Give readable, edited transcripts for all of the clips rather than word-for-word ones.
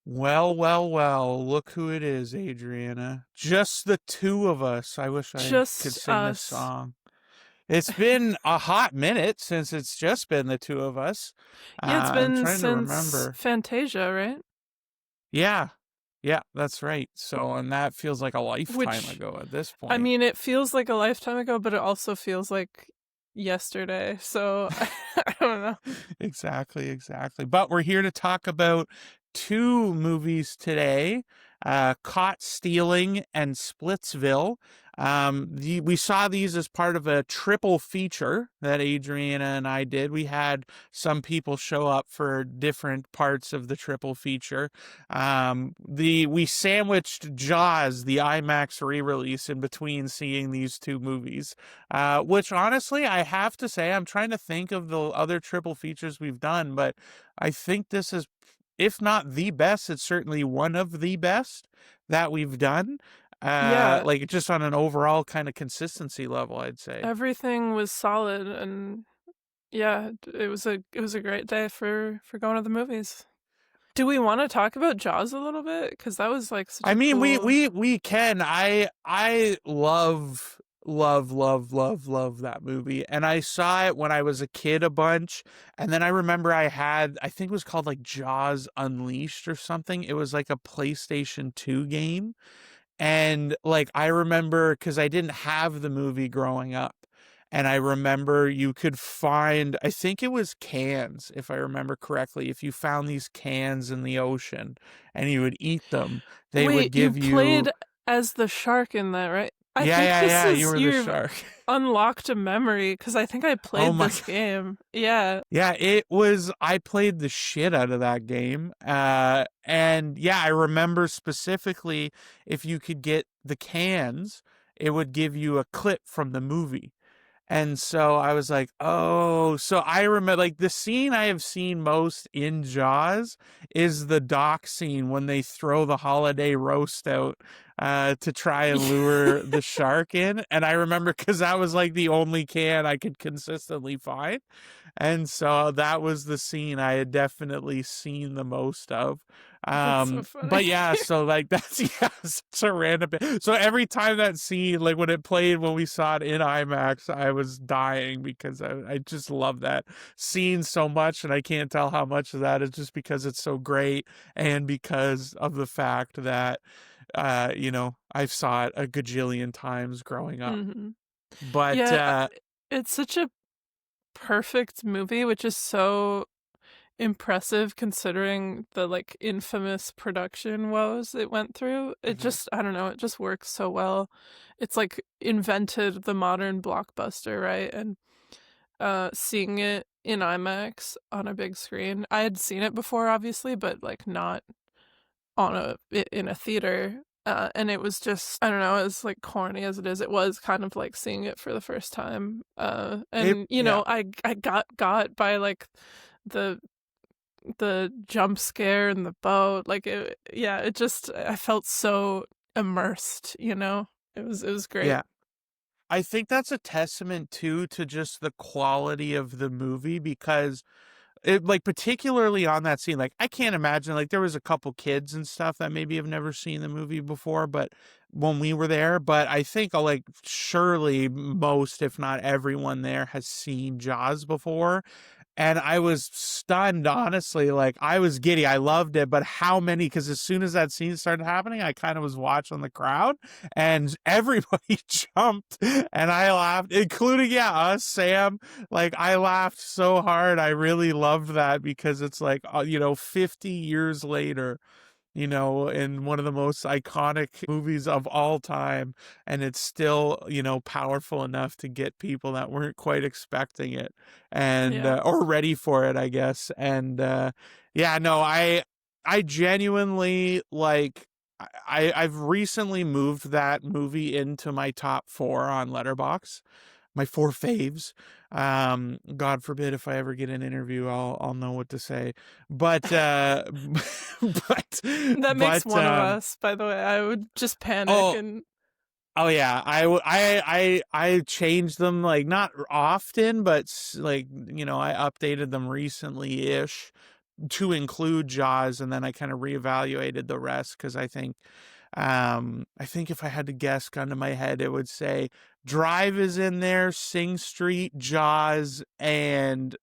Well, well, well, look who it is, Adriana. Just the two of us. I wish I could Just sing this us. song. It's been a hot minute since it's just been the two of us. Yeah, it's I'm been trying to since remember. Fantasia, right? Yeah, yeah, that's right. So, and that feels like a lifetime Which, ago at this I point. mean, it feels like a lifetime ago, but it also feels like yesterday. So, I don't know. Exactly, exactly. But we're here to talk about two movies today, Caught Stealing and Splitsville. We saw these as part of a triple feature that Adriana and I did. We had some people show up for different parts of the triple feature. We sandwiched Jaws, the IMAX re-release, in between seeing these two movies. Which honestly, I have to say, I'm trying to think of the other triple features we've done, but I think this is, if not the best, it's certainly one of the best that we've done. Yeah, Like just on an overall kind of consistency level, I'd say. everything was solid, and yeah, it was a great day for going to the movies. Do we want to talk about Jaws a little bit? Because that was like such I a mean, cool. we can. I love that movie, and I saw it when I was a kid a bunch, and then I remember I think it was called like Jaws Unleashed or something. It was like a PlayStation 2 game, and like I remember because I didn't have the movie growing up. And I remember you could find, I think it was cans, if I remember correctly. If you found these cans in the ocean and you would eat them, they would Wait, you give you, played as the shark in that, right? I yeah, think yeah, this yeah, you is were the you've shark. unlocked a memory because I think I Oh played my. this game. Yeah. Yeah, I played the shit out of that game. And yeah, I remember specifically if you could get the cans, it would give you a clip from the movie. And so I was like, oh, so I remember like the scene I have seen most in Jaws is the dock scene when they throw the holiday roast out to try and lure the shark in. And I remember because that was like the only can I could consistently find. And so that was the scene I had definitely seen the most of. That's so funny. But yeah, so like that's yeah, such a random bit. So every time that scene, like when it played when we saw it in IMAX, I was dying because I just love that scene so much, and I can't tell how much of that is just because it's so great and because of the fact that I've saw it a gajillion times growing up. hmm But Yeah, it's such a perfect movie, which is so impressive considering the like infamous production woes it went through. It mhm, just, I don't know, it just works so well. It's like invented the modern blockbuster, right? And seeing it in IMAX on a big screen. I had seen it before obviously, but like not on a in a theater. And it was just, I don't know, as like corny as it is, it was kind of like seeing it for the first time. And yeah. I got by like the jump scare in the boat, like it just, I felt so immersed. It was great. Yeah. I think that's a testament too to just the quality of the movie because it like particularly on that scene, like I can't imagine like there was a couple kids and stuff that maybe have never seen the movie before, but when we were there, but I think like surely most, if not everyone there has seen Jaws before. And I was stunned, honestly. Like, I was giddy. I loved it. But how many? Because as soon as that scene started happening, I kind of was watching the crowd and everybody jumped and I laughed, including, yeah, us, Sam. Like, I laughed so hard. I really loved that because it's like, 50 years later, in one of the most iconic movies of all time. And it's still, powerful enough to get people that weren't quite expecting it and, Yeah. or ready for it, I guess. And, yeah, no, I genuinely like, I've recently moved that movie into my top four on Letterboxd, my four faves. God forbid if I ever get an interview, I'll know what to say. But but That makes but one of us, by the way. I would just panic oh and oh yeah, I changed them like not often, but like I updated them recently ish. to include Jaws, and then I kind of reevaluated the rest because I think if I had to guess, gun to my head, it would say Drive is in there, Sing Street, Jaws, and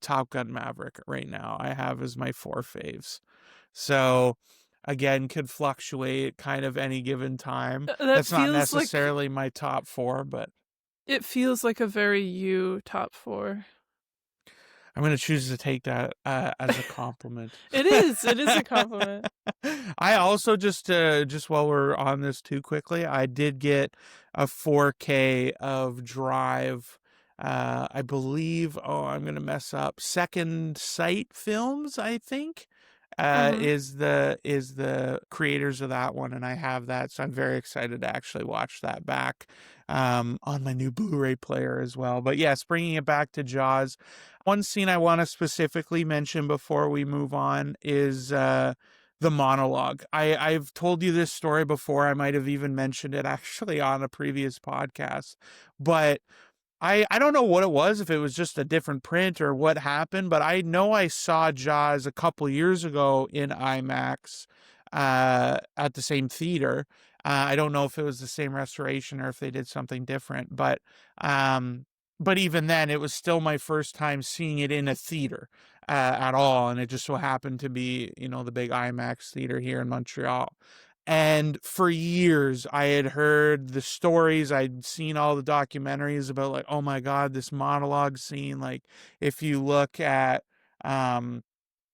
Top Gun Maverick right now. I have as my four faves. So again, could fluctuate kind of any given time. That That's not feels like necessarily my top four, but it feels like a very you top 4. I'm going to choose to take that as a compliment. It is a compliment. I also just while we're on this too quickly, I did get a 4K of Drive. I believe, oh, I'm going to mess up. Second Sight Films, I think, Mhm. is the creators of that one, and I have that, so I'm very excited to actually watch that back on my new Blu-ray player as well. But yes, bringing it back to Jaws, one scene I want to specifically mention before we move on is the monologue. I've told you this story before. I might have even mentioned it actually on a previous podcast, but I don't know what it was, if it was just a different print or what happened, but I know I saw Jaws a couple years ago in IMAX at the same theater. I don't know if it was the same restoration or if they did something different, um, but even then, it was still my first time seeing it in a theater at all, and it just so happened to be, you know, the big IMAX theater here in Montreal. And for years, I had heard the stories. I'd seen all the documentaries about, like, oh my God, this monologue scene. Like, if you look at um,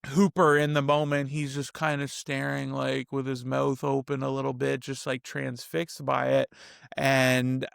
Hooper in the moment, he's just kind of staring, like, with his mouth open a little bit, just like transfixed by it. And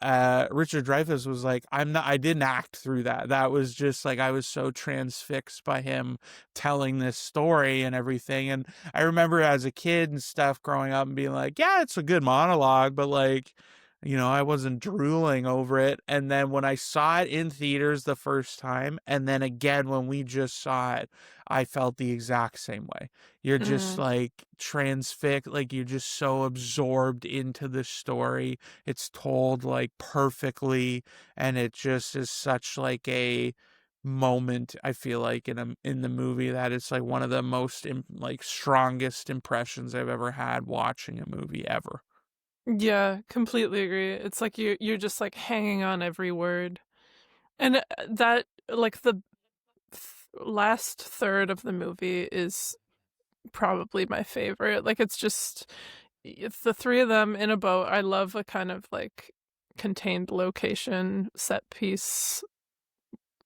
Richard Dreyfuss was like, I didn't act through that. That was just like, I was so transfixed by him telling this story and everything. And I remember as a kid and stuff growing up and being like, yeah, it's a good monologue, but like, you know, I wasn't drooling over it. And then when I saw it in theaters the first time, and then again when we just saw it, I felt the exact same way. You're just Mm. like transfixed, like you're just so absorbed into the story. It's told like perfectly, and it just is such like a moment, I feel like, in the movie, that it's like one of the most like strongest impressions I've ever had watching a movie ever. Yeah, completely agree. It's like you're just like hanging on every word. And that like the last third of the movie is probably my favorite. Like it's the three of them in a boat. I love a kind of like contained location set piece.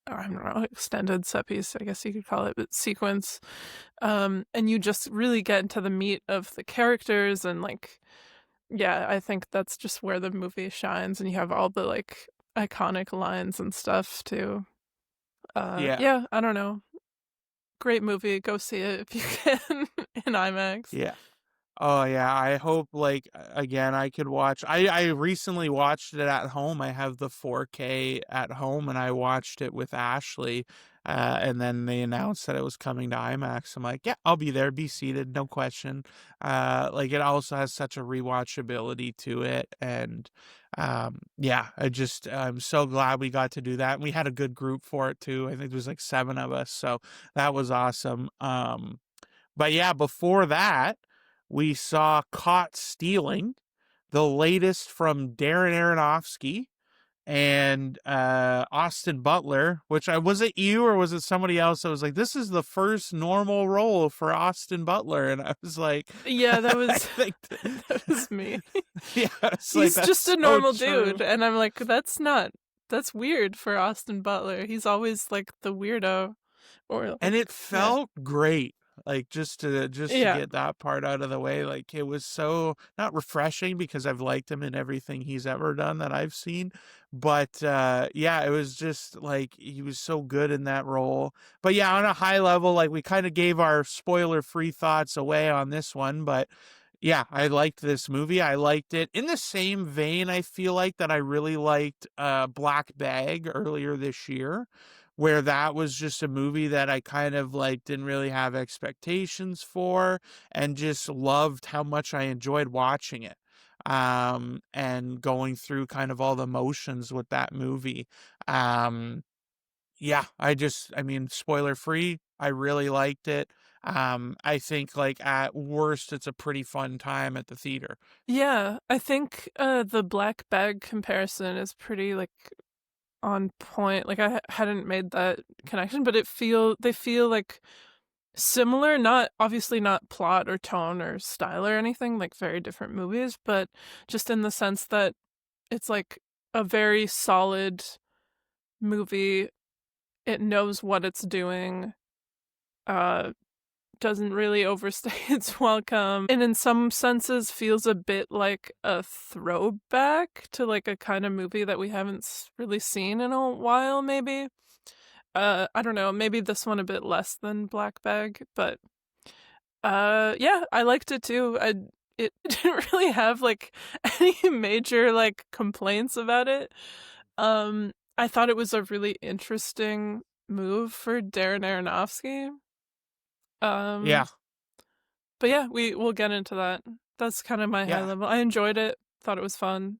I don't know, extended set piece, I guess you could call it, but sequence. And you just really get into the meat of the characters and like, yeah, I think that's just where the movie shines, and you have all the like iconic lines and stuff too. Yeah. Yeah, I don't know. Great movie. Go see it if you can in IMAX. Yeah. Oh yeah, I hope, like, again, I could watch. I recently watched it at home. I have the 4K at home, and I watched it with Ashley. And then they announced that it was coming to IMAX. I'm like, yeah, I'll be there, be seated, no question. Like, it also has such a rewatchability to it, and yeah, I'm so glad we got to do that. And we had a good group for it too. I think there was like 7 of us, so that was awesome. But yeah, before that, we saw Caught Stealing, the latest from Darren Aronofsky and Austin Butler, which was it you or was it somebody else that was like, this is the first normal role for Austin Butler? And I was like, Yeah, that I was think, that was me. yeah, it's like, He's just that's a so normal true. dude, and I'm like, that's weird for Austin Butler. He's always like the weirdo, or And like, it yeah, felt great, like, just to yeah. get that part out of the way. Like, it was so not refreshing, because I've liked him in everything he's ever done that I've seen, but yeah, it was just like he was so good in that role. But yeah, on a high level, like, we kind of gave our spoiler-free thoughts away on this one, but yeah, I liked this movie. I liked it in the same vein, I feel like, that I really liked Black Bag earlier this year, where that was just a movie that I kind of like didn't really have expectations for, and just loved how much I enjoyed watching it. And going through kind of all the motions with that movie. Um Yeah, I mean, spoiler free, I really liked it. I think like at worst it's a pretty fun time at the theater. Yeah, I think the black bag comparison is pretty like on point. Like I hadn't made that connection, but they feel like similar, not obviously not plot or tone or style or anything, like very different movies, but just in the sense that it's like a very solid movie. It knows what it's doing. Uh doesn't really overstay its welcome, and in some senses feels a bit like a throwback to like a kind of movie that we haven't really seen in a while, maybe. I don't know, maybe this one a bit less than Black Bag, but yeah, I liked it too. It didn't really have like any major like complaints about it. I thought it was a really interesting move for Darren Aronofsky. Yeah, Um But yeah, we'll get into that. That's kind of my high yeah. level. I enjoyed it. Thought it was fun.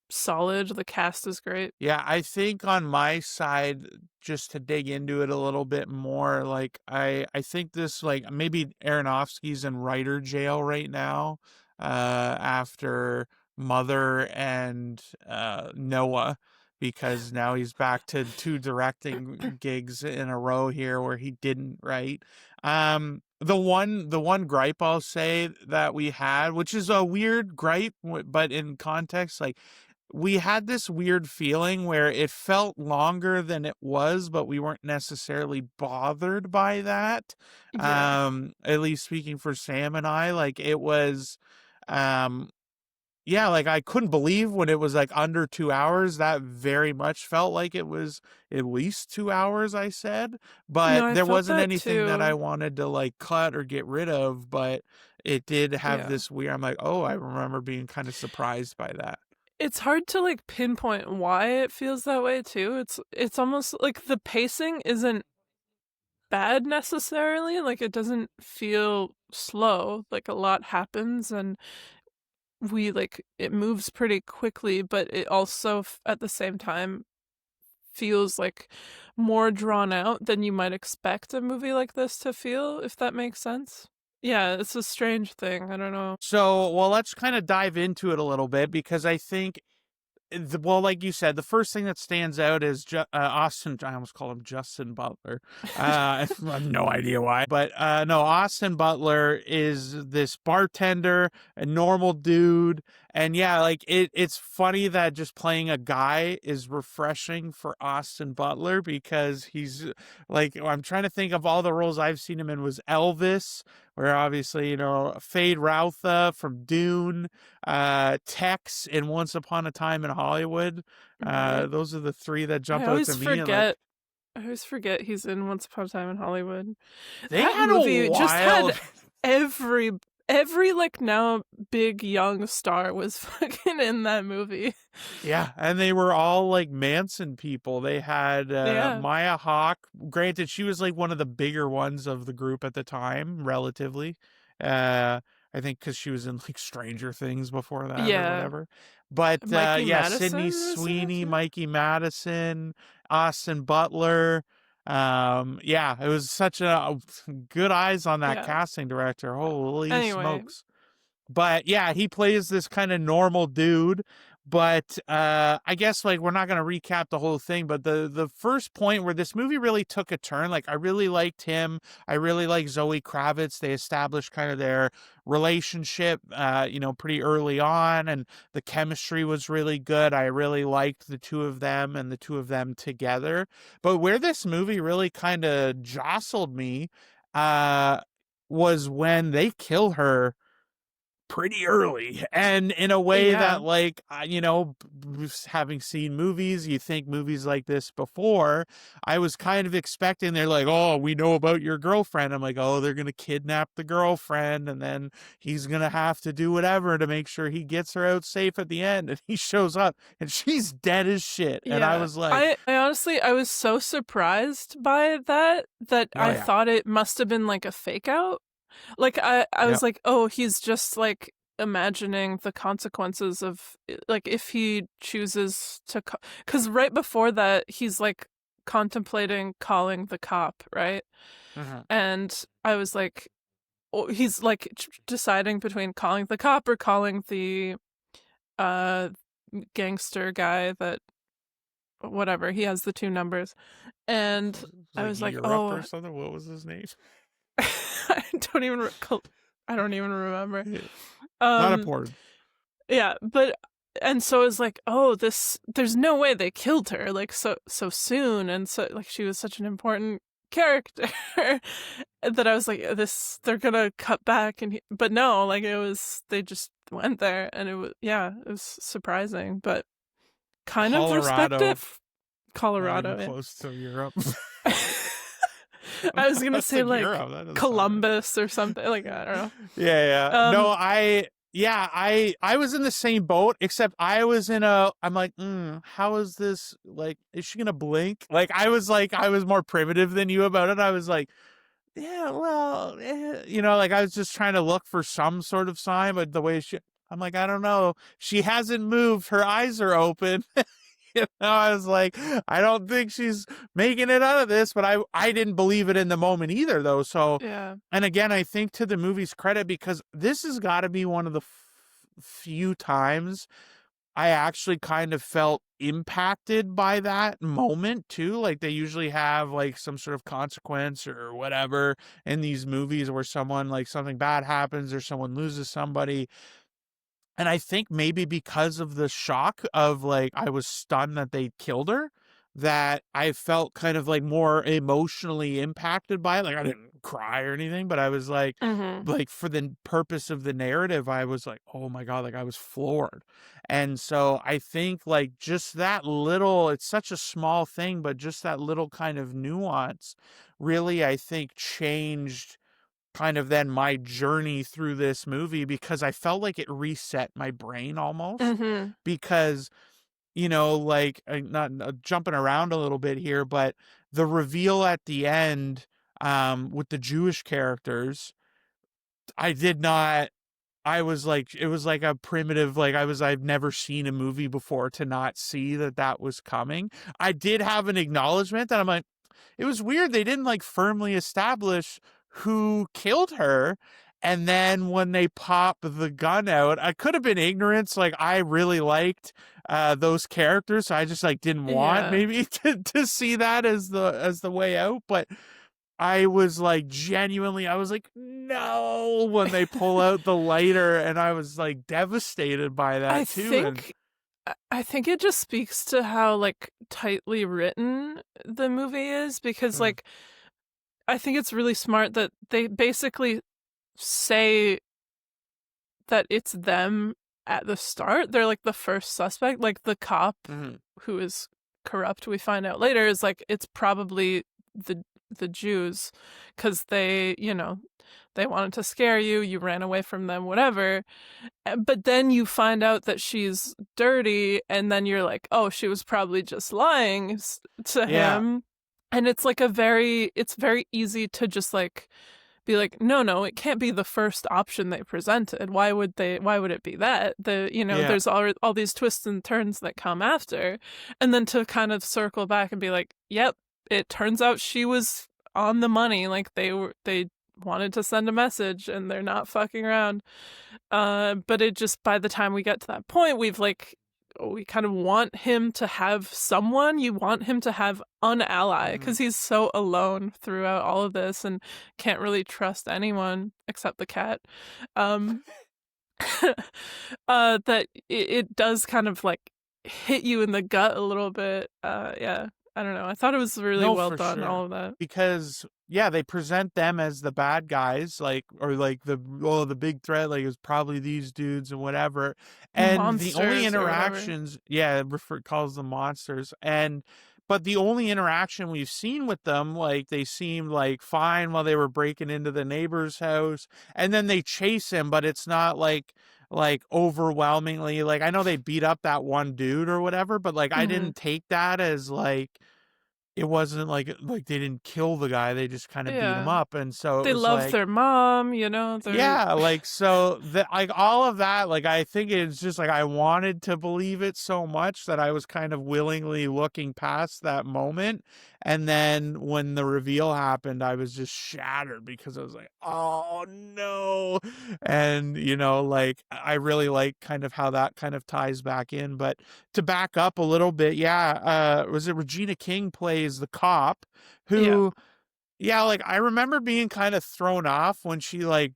Solid. The cast is great. Yeah, I think on my side, just to dig into it a little bit more, like I think this like maybe Aronofsky's in writer jail right now, after Mother and Noah, because now he's back to two directing gigs in a row here where he didn't write. The one gripe I'll say that we had, which is a weird gripe, but in context, like we had this weird feeling where it felt longer than it was, but we weren't necessarily bothered by that. Yeah. At least speaking for Sam and I, like it was, um, yeah, like I couldn't believe when it was like under 2 hours. That very much felt like it was at least 2 hours, I said, No, but I there felt wasn't that anything that I too. wanted to like cut or get rid of, but it did have Yeah. this weird, I'm like, oh, I remember being kind of surprised by that. It's hard to like pinpoint why it feels that way too. It's almost like the pacing isn't bad necessarily. Like it doesn't feel slow. Like a lot happens and we like it moves pretty quickly, but it also at the same time feels like more drawn out than you might expect a movie like this to feel, if that makes sense. Yeah, it's a strange thing. I don't know. So, well, let's kind of dive into it a little bit because I think well, like you said, the first thing that stands out is Austin. I almost call him Justin Butler. I have no idea why, but no, Austin Butler is this bartender, a normal dude, and yeah, like it's funny that just playing a guy is refreshing for Austin Butler because he's like, I'm trying to think of all the roles I've seen him in was Elvis, where obviously Fade Routha from Dune, Tex in Once Upon a Time in Hollywood. Right. Those are the three that I jump out always to me. And like, forget. I always forget he's in Once Upon a Time in Hollywood. they That had a movie just wild, had every every like now big young star was fucking in that movie. yeah, and they were all like Manson people. They had Yeah. Maya Hawke. Granted, she was like one of the bigger ones of the group at the time, relatively. Uh, I think because she was in like Stranger Things before that or Yeah. whatever. But Mikey yeah, Sydney Madison was in it Sweeney, too. Mikey Madison, Austin Butler. Yeah, it was such a good eyes on that Yeah. casting director. Holy Anyway, smokes. But yeah, he plays this kind of normal dude. But I guess like we're not gonna recap the whole thing, but the first point where this movie really took a turn, like I really liked him. I really like Zoe Kravitz. They established kind of their relationship pretty early on, and the chemistry was really good. I really liked the two of them and the two of them together. But where this movie really kind of jostled me uh was when they kill her pretty early, and in a way yeah. that like having seen movies, you think movies like this before, I was kind of expecting they're like, oh, we know about your girlfriend. I'm like, oh, they're gonna kidnap the girlfriend and then he's gonna have to do whatever to make sure he gets her out safe at the end, and he shows up and she's dead as shit, and I Yeah. was like, I honestly I was so surprised by that oh I yeah, thought it must have been like a fake out. Like I was yep, like, "Oh, he's just like imagining the consequences of like if he chooses to cuz right before that he's like contemplating calling the cop, right? Mhm. And I was like, oh, he's like deciding between calling the cop or calling the uh gangster guy that whatever, he has the two numbers. And It's I like was like, Europe or oh, something. What was his name? I don't even remember. Not Um, important. yeah, but and so it was like, oh, there's no way they killed her like so soon, and so like she was such an important character that I was like, they're gonna cut back, but no, like they just went there, and it was surprising, but kind of respect Colorado, it. not even Colorado, yeah. close to Europe. I was gonna That's say like like Europe. That doesn't sound right. Columbus or something. Like I don't know. Yeah, yeah. No, Um, I was in the same boat, except I'm like, how is this, like, is she gonna blink? Like, I was more primitive than you about it. I was like, yeah, well, like I was just trying to look for some sort of sign, but I'm like, I don't know. She hasn't moved. Her eyes are open. I was like, I don't think she's making it out of this, but I didn't believe it in the moment either, though. So, yeah. and again, I think to the movie's credit, because this has got to be one of the few times I actually kind of felt impacted by that moment too. Like they usually have like some sort of consequence or whatever in these movies where someone, like, something bad happens or someone loses somebody. And I think maybe because of the shock of, like, I was stunned that they killed her, that I felt kind of like more emotionally impacted by it. Like I didn't cry or anything, but I was Mm-hmm. like for the purpose of the narrative, I was like, oh my God, like I was floored. And so I think like just that little, it's such a small thing, but just that little kind of nuance really, I think, changed kind of then my journey through this movie, because I felt like it reset my brain almost, Mm-hmm. because, like, not jumping around a little bit here, but the reveal at the end, with the Jewish characters, I did not, I was like, it was like a primitive, like I've never seen a movie before to not see that was coming. I did have an acknowledgement that I'm like, it was weird. They didn't like firmly establish who killed her. And then when they pop the gun out, I could have been ignorance. Like I really liked those characters. So I just like didn't want Yeah. maybe to see that as the way out. But I was like genuinely, I was like, no, when they pull out the lighter, and I was like devastated by I that too. And think I think it just speaks to how like tightly written the movie is, because mm, like I think it's really smart that they basically say that it's them at the start. They're like the first suspect. Like the cop mm, who is corrupt, we find out later, is like it's probably the Jews, because they wanted to scare you, you ran away from them, whatever. But then you find out that she's dirty, and then you're like, oh, she was probably just lying to yeah, him. And it's very easy to just like be like, no, it can't be the first option they presented. Why would it be that? yeah, There's all these twists and turns that come after. And then to kind of circle back and be like, yep, it turns out she was on the money. Like they wanted to send a message and they're not fucking around. But it just, by the time we get to that point, we kind of want him to have someone. You want him to have an ally, mhm, because he's so alone throughout all of this and can't really trust anyone except the cat. Um, that it does kind of like hit you in the gut a little bit. Yeah, I don't know. I thought it was really no, well for done, all sure. of that. Because yeah, they present them as the bad guys, like, or like the big threat, like it's probably these dudes and whatever. And the only Monsters or whatever. interactions, yeah, calls them monsters, and but the only interaction we've seen with them, like they seemed like fine while they were breaking into the neighbor's house, and then they chase him, but it's not like overwhelmingly, like I know they beat up that one dude or whatever, but like I Hmm. didn't take that as like, it wasn't like they didn't kill the guy, they just kinda beat him Yeah. up, and so it They was love like, their mom, they're yeah, like, so the like, all of that, like, I think it's just, like, I wanted to believe it so much that I was kind of willingly looking past that moment, And then when the reveal happened, I was just shattered because I was like, oh no. And, like, I really like kind of how that kind of ties back in. But to back up a little bit, yeah, was it Regina King plays the cop Yeah. who, yeah, like I remember being kind of thrown off when she like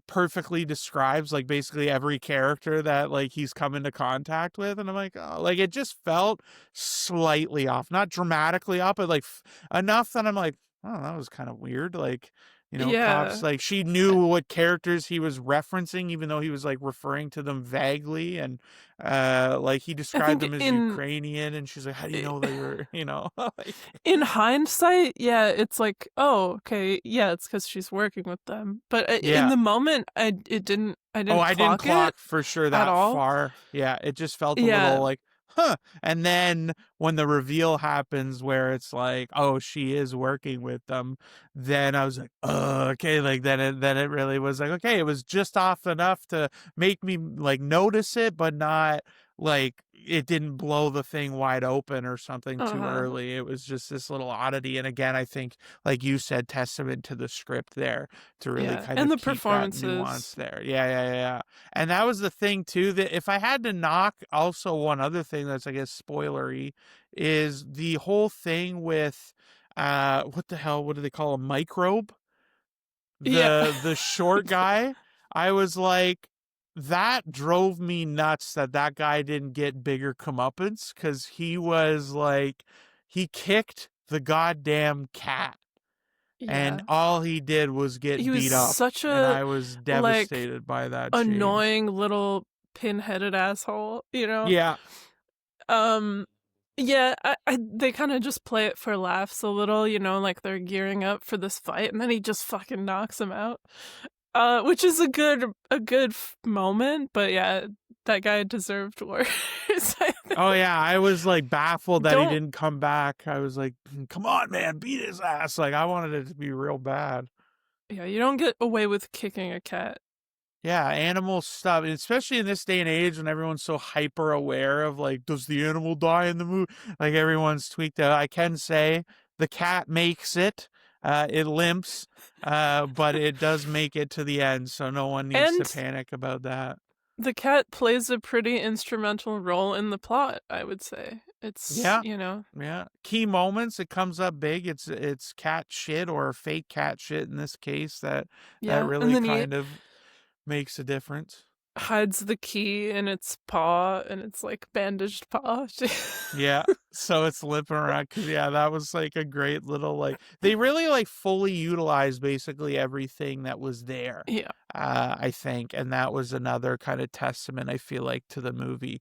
perfectly describes like basically every character that like he's come into contact with, and I'm like, oh, like it just felt slightly off, not dramatically off, but like enough that I'm like, oh, that was kind of weird. Like, cops, Yeah. like she knew what characters he was referencing, even though he was like referring to them vaguely, and like he I described think them as Ukrainian, and she's like, how do you know they were, like, in hindsight, yeah, it's like, oh, okay, yeah, it's because she's working with them. But in yeah. the moment, I Oh, didn't I didn't clock it clock for sure at that all. far. Yeah, it just felt a Yeah. little like, huh. And then when the reveal happens where it's like, oh, she is working with them, then I was like, oh, okay. Like then it really was like, okay, it was just off enough to make me like notice it, but not like it didn't blow the thing wide open or something too Uh-huh. early. It was just this little oddity. And again, I think, like you said, testament to the script there to really Yeah. kind And of the keep that nuance performances. there. Yeah, yeah, yeah, yeah. And that was the thing too, that if I had to knock also one other thing that's I guess spoilery is the whole thing with what the hell, what do they call a microbe? Yeah. The short guy. I was like, that drove me nuts that that guy didn't get bigger comeuppance, because he was like, he kicked the goddamn cat and Yeah. all he did was He get was beat up, such and a, I was like, devastated by that change. annoying little pin-headed asshole, you know? Yeah. Um, yeah, they kind of just play it for laughs a little, like they're gearing up for this fight, and then he just fucking knocks him out. Which is a good moment, but yeah, that guy deserved worse. I think. Oh yeah, I was like baffled that he Don't, didn't come back. I was like, come on, man, beat his ass. Like I wanted it to be real bad. yeah, you don't get away with kicking a cat. Yeah, animal stuff, and especially in this day and age when everyone's so hyper aware of like, does the animal die in the movie? Like everyone's tweaked out. I can say the cat makes it. It limps, but it does make it to the end, so no one needs to And panic about that. the cat plays a pretty instrumental role in the plot, I would say. It's, Yeah, yeah. Key moments. It comes up big. It's cat shit or fake cat shit in this case that yeah, and really then he kind of makes a difference. hides the key in its paw, and it's like bandaged paw. Yeah. So it's limping around because yeah, that was like a great little like they really like fully utilized basically everything that was there. Yeah. I think, and that was another kind of testament I feel like to the movie.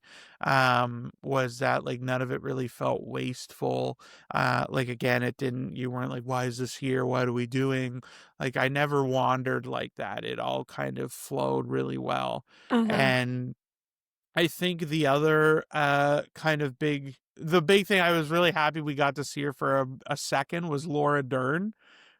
Was that like none of it really felt wasteful. Like again, it didn't. You weren't like, why is this here? What are we doing? Like I never wandered like that. It all kind of flowed really well, Hmm. and I think the other kind of the big thing I was really happy we got to see her for a second was Laura Dern,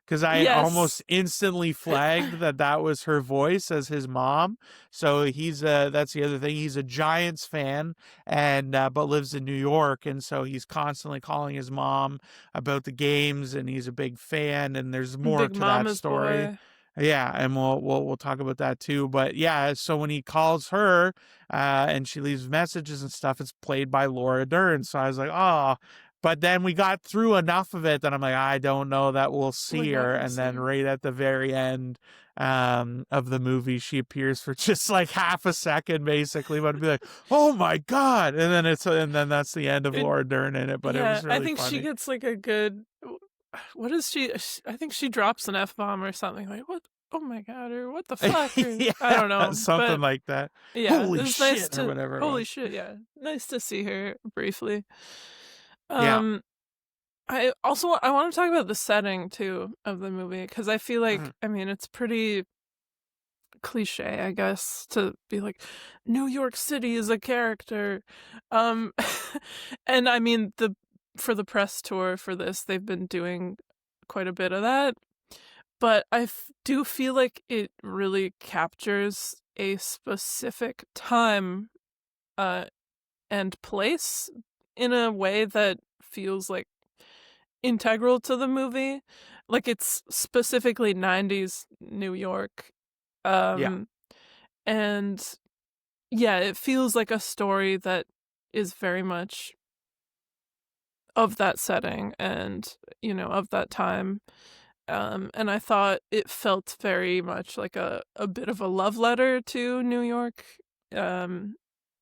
because I Yes. almost instantly flagged that that was her voice as his mom. So that's the other thing. He's a Giants fan and but lives in New York, and so he's constantly calling his mom about the games, and he's a big fan. And there's more Big to that mama's story. boy. Yeah, and we'll talk about that too. But yeah, so when he calls her and she leaves messages and stuff, it's played by Laura Dern. So I was like, oh. But then we got through enough of it that I'm like, I don't know that we'll We're see not her. gonna And then see. right at the very end of the movie, she appears for just like half a second, basically. But it'd be like, oh my god! And then that's the end of It, Laura Dern in it. But it yeah, was I really think she funny. gets like a good. What is she? I think she drops an F bomb or something like what? Oh my god, or what the fuck, or I Yeah, don't know. something But like that. yeah, Holy it's nice shit, or to. whatever it Holy was. shit, yeah, nice to see her briefly. Yeah. Um, I also I want to talk about the setting too of the movie because I feel like Mhm. I mean it's pretty cliche, I guess, to be like New York City is a character. Um and I mean the for the press tour for this, they've been doing quite a bit of that, but do feel like it really captures a specific time uh and place in a way that feels like integral to the movie. Like, it's specifically 90s New York. Yeah. Um, and yeah, it feels like a story that is very much of that setting and, of that time. And I thought it felt very much like a bit of a love letter to New York, um,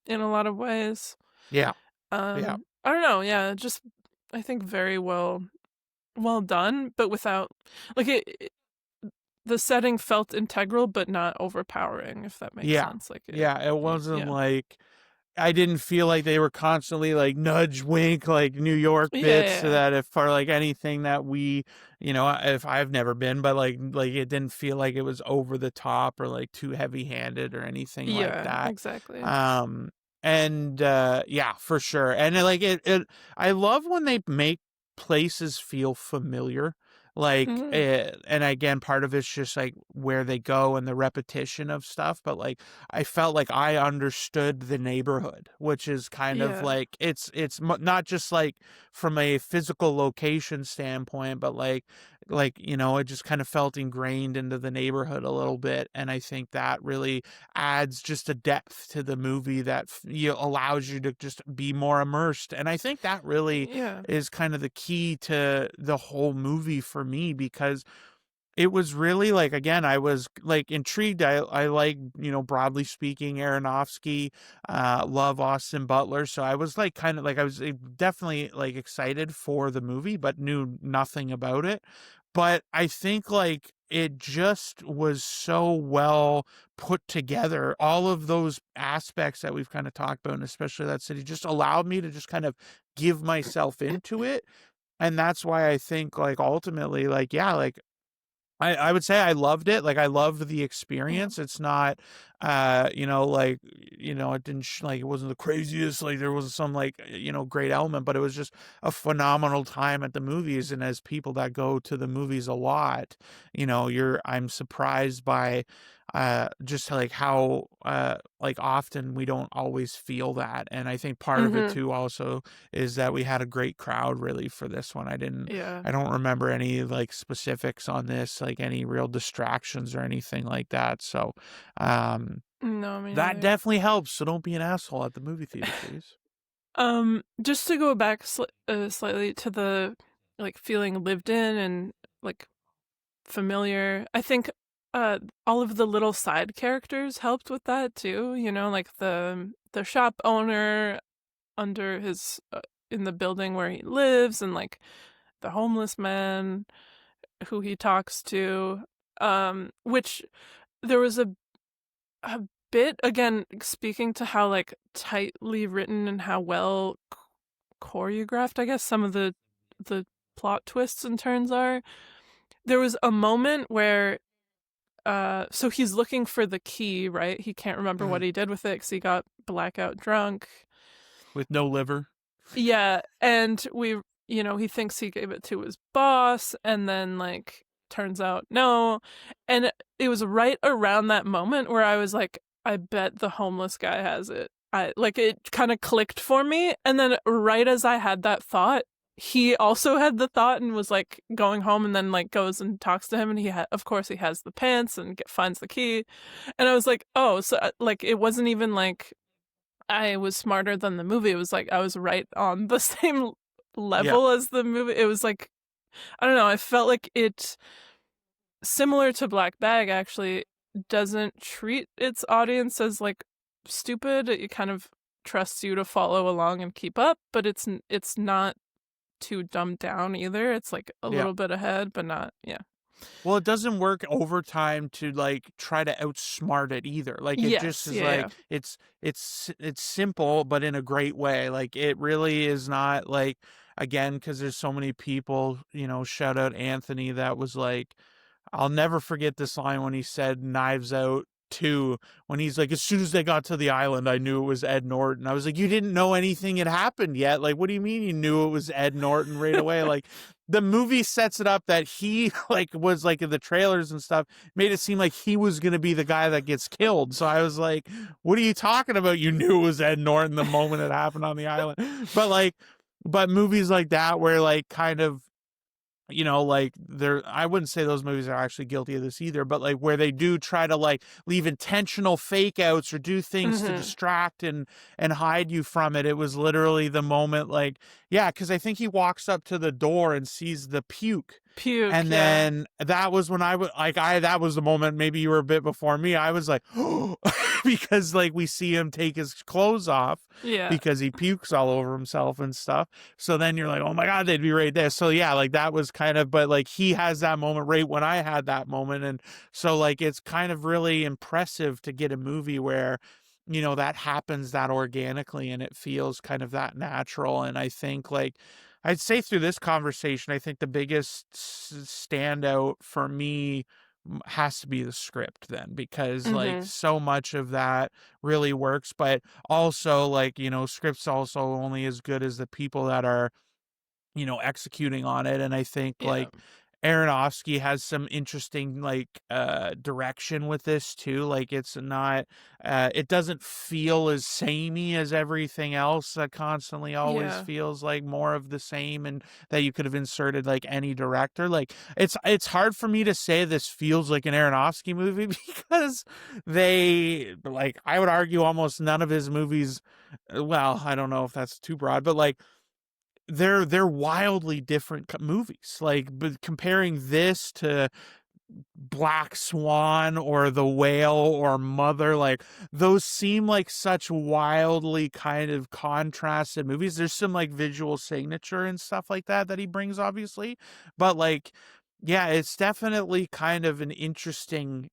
in a lot of ways. Yeah. Yeah. I don't know, yeah, just I think very well done, but without like the setting felt integral but not overpowering, if that makes Yeah. sense. Like Yeah. It wasn't yeah. like I didn't feel like they were constantly like nudge wink like New York Yeah, bits yeah, so yeah. that if for like anything that we, if I've never been, but like it didn't feel like it was over the top or like too heavy-handed or anything like Yeah, that. exactly. Um and yeah, for sure. And it I love when they make places feel familiar. Like Mhm. and again part of it's just like where they go and the repetition of stuff, but like I felt like I understood the neighborhood, which is kind of Yeah. like not just like from a physical location standpoint, but like it just kind of felt ingrained into the neighborhood a little bit, and I think that really adds just a depth to the movie that allows you to just be more immersed, and I think that really Yeah. is kind of the key to the whole movie for me because it was really like again, I was like intrigued. I like, broadly speaking, Aronofsky, love Austin Butler. So I was like kind of like I was definitely like excited for the movie, but knew nothing about it. But I think like it just was so well put together. All of those aspects that we've kind of talked about, and especially that city, just allowed me to just kind of give myself into it. And that's why I think like ultimately, like, yeah, like I would say I loved it. Like I loved the Yeah. experience. It's not, like, it didn't like it wasn't the craziest. Like there was some like, great element, but it was just a phenomenal time at the movies. And as people that go to the movies a lot, I'm surprised by, just like how, like often we don't always feel that. And I think part of it Mhm. too also is that we had a great crowd really for this one. Yeah. I don't remember any like specifics on this, like any real distractions or anything like that. So, um, No, me that neither. definitely helps. So don't be an asshole at the movie theater, please. Just to go back slightly to the like feeling lived in and like familiar. I think all of the little side characters helped with that too, like the shop owner under his in the building where he lives, and like the homeless man who he talks to, which there was a bit, again, speaking to how like tightly written and how well choreographed, I guess, some of the plot twists and turns are. There was a moment where so he's looking for the key, right? He can't remember what Mhm. he did with it because he got blackout drunk. With no liver. Yeah, and he thinks he gave it to his boss, and then like turns out no. And it was right around that moment where I was like, I bet the homeless guy has it. I like it kind of clicked for me, and then right as I had that thought, he also had the thought and was like going home, and then like goes and talks to him, and of course he has the pants and finds the key. And I was like, oh, so like it wasn't even like I was smarter than the movie. It was like I was right on the same Yeah. level as the movie. It was like, I don't know, I felt like it, similar to Black Bag, actually doesn't treat its audience as like stupid. It kind of trusts you to follow along and keep up, but it's not too dumbed down either. It's like a Yeah. little bit ahead, but not, yeah. Well, it doesn't work overtime to like try to outsmart it either. Like it just Yes, is yeah, yeah. like it's simple but in a great way. Like it really is not like again because there's so many people, shout out Anthony that was like I'll never forget this line when he said Knives Out 2 when he's like as soon as they got to the island I knew it was Ed Norton. I was like you didn't know anything had happened yet. Like what do you mean you knew it was Ed Norton right away? Like the movie sets it up that he like was like in the trailers and stuff made it seem like he was going to be the guy that gets killed. So I was like what are you talking about? You knew it was Ed Norton the moment it happened on the island. But movies like that where like kind of like I wouldn't say those movies are actually guilty of this either, but like where they do try to like leave intentional fake outs or do things to Mhm. distract and hide you from it. It was literally the moment, like, yeah, because I think he walks up to the door and sees the puke. Puke, And yeah. then that was when I was like, that was the moment. Maybe you were a bit before me. I was like, because like we see him take his clothes off Yeah. because he pukes all over himself and stuff. So then you're like, oh my God, they'd be right there. So yeah, like that was kind of, but like he has that moment right when I had that moment. And so like it's kind of really impressive to get a movie where, that happens that organically and it feels kind of that natural. And I think like, I'd say through this conversation, I think the biggest standout for me has to be the script then, because like Mhm. so much of that really works, but also like, script's also only as good as the people that are, executing on it. And I think Yeah. like Aronofsky has some interesting like direction with this too. Like it's not it doesn't feel as samey as everything else that constantly always Yeah. feels like more of the same, and that you could have inserted like any director. Like it's hard for me to say this feels like an Aronofsky movie because they like I would argue almost none of his movies, well, I don't know if that's too broad, but like they're wildly different movies. Like, but comparing this to Black Swan or The Whale or Mother, like those seem like such wildly kind of contrasted movies. There's some like visual signature and stuff like that he brings, obviously, but like, yeah, it's definitely kind of an interesting,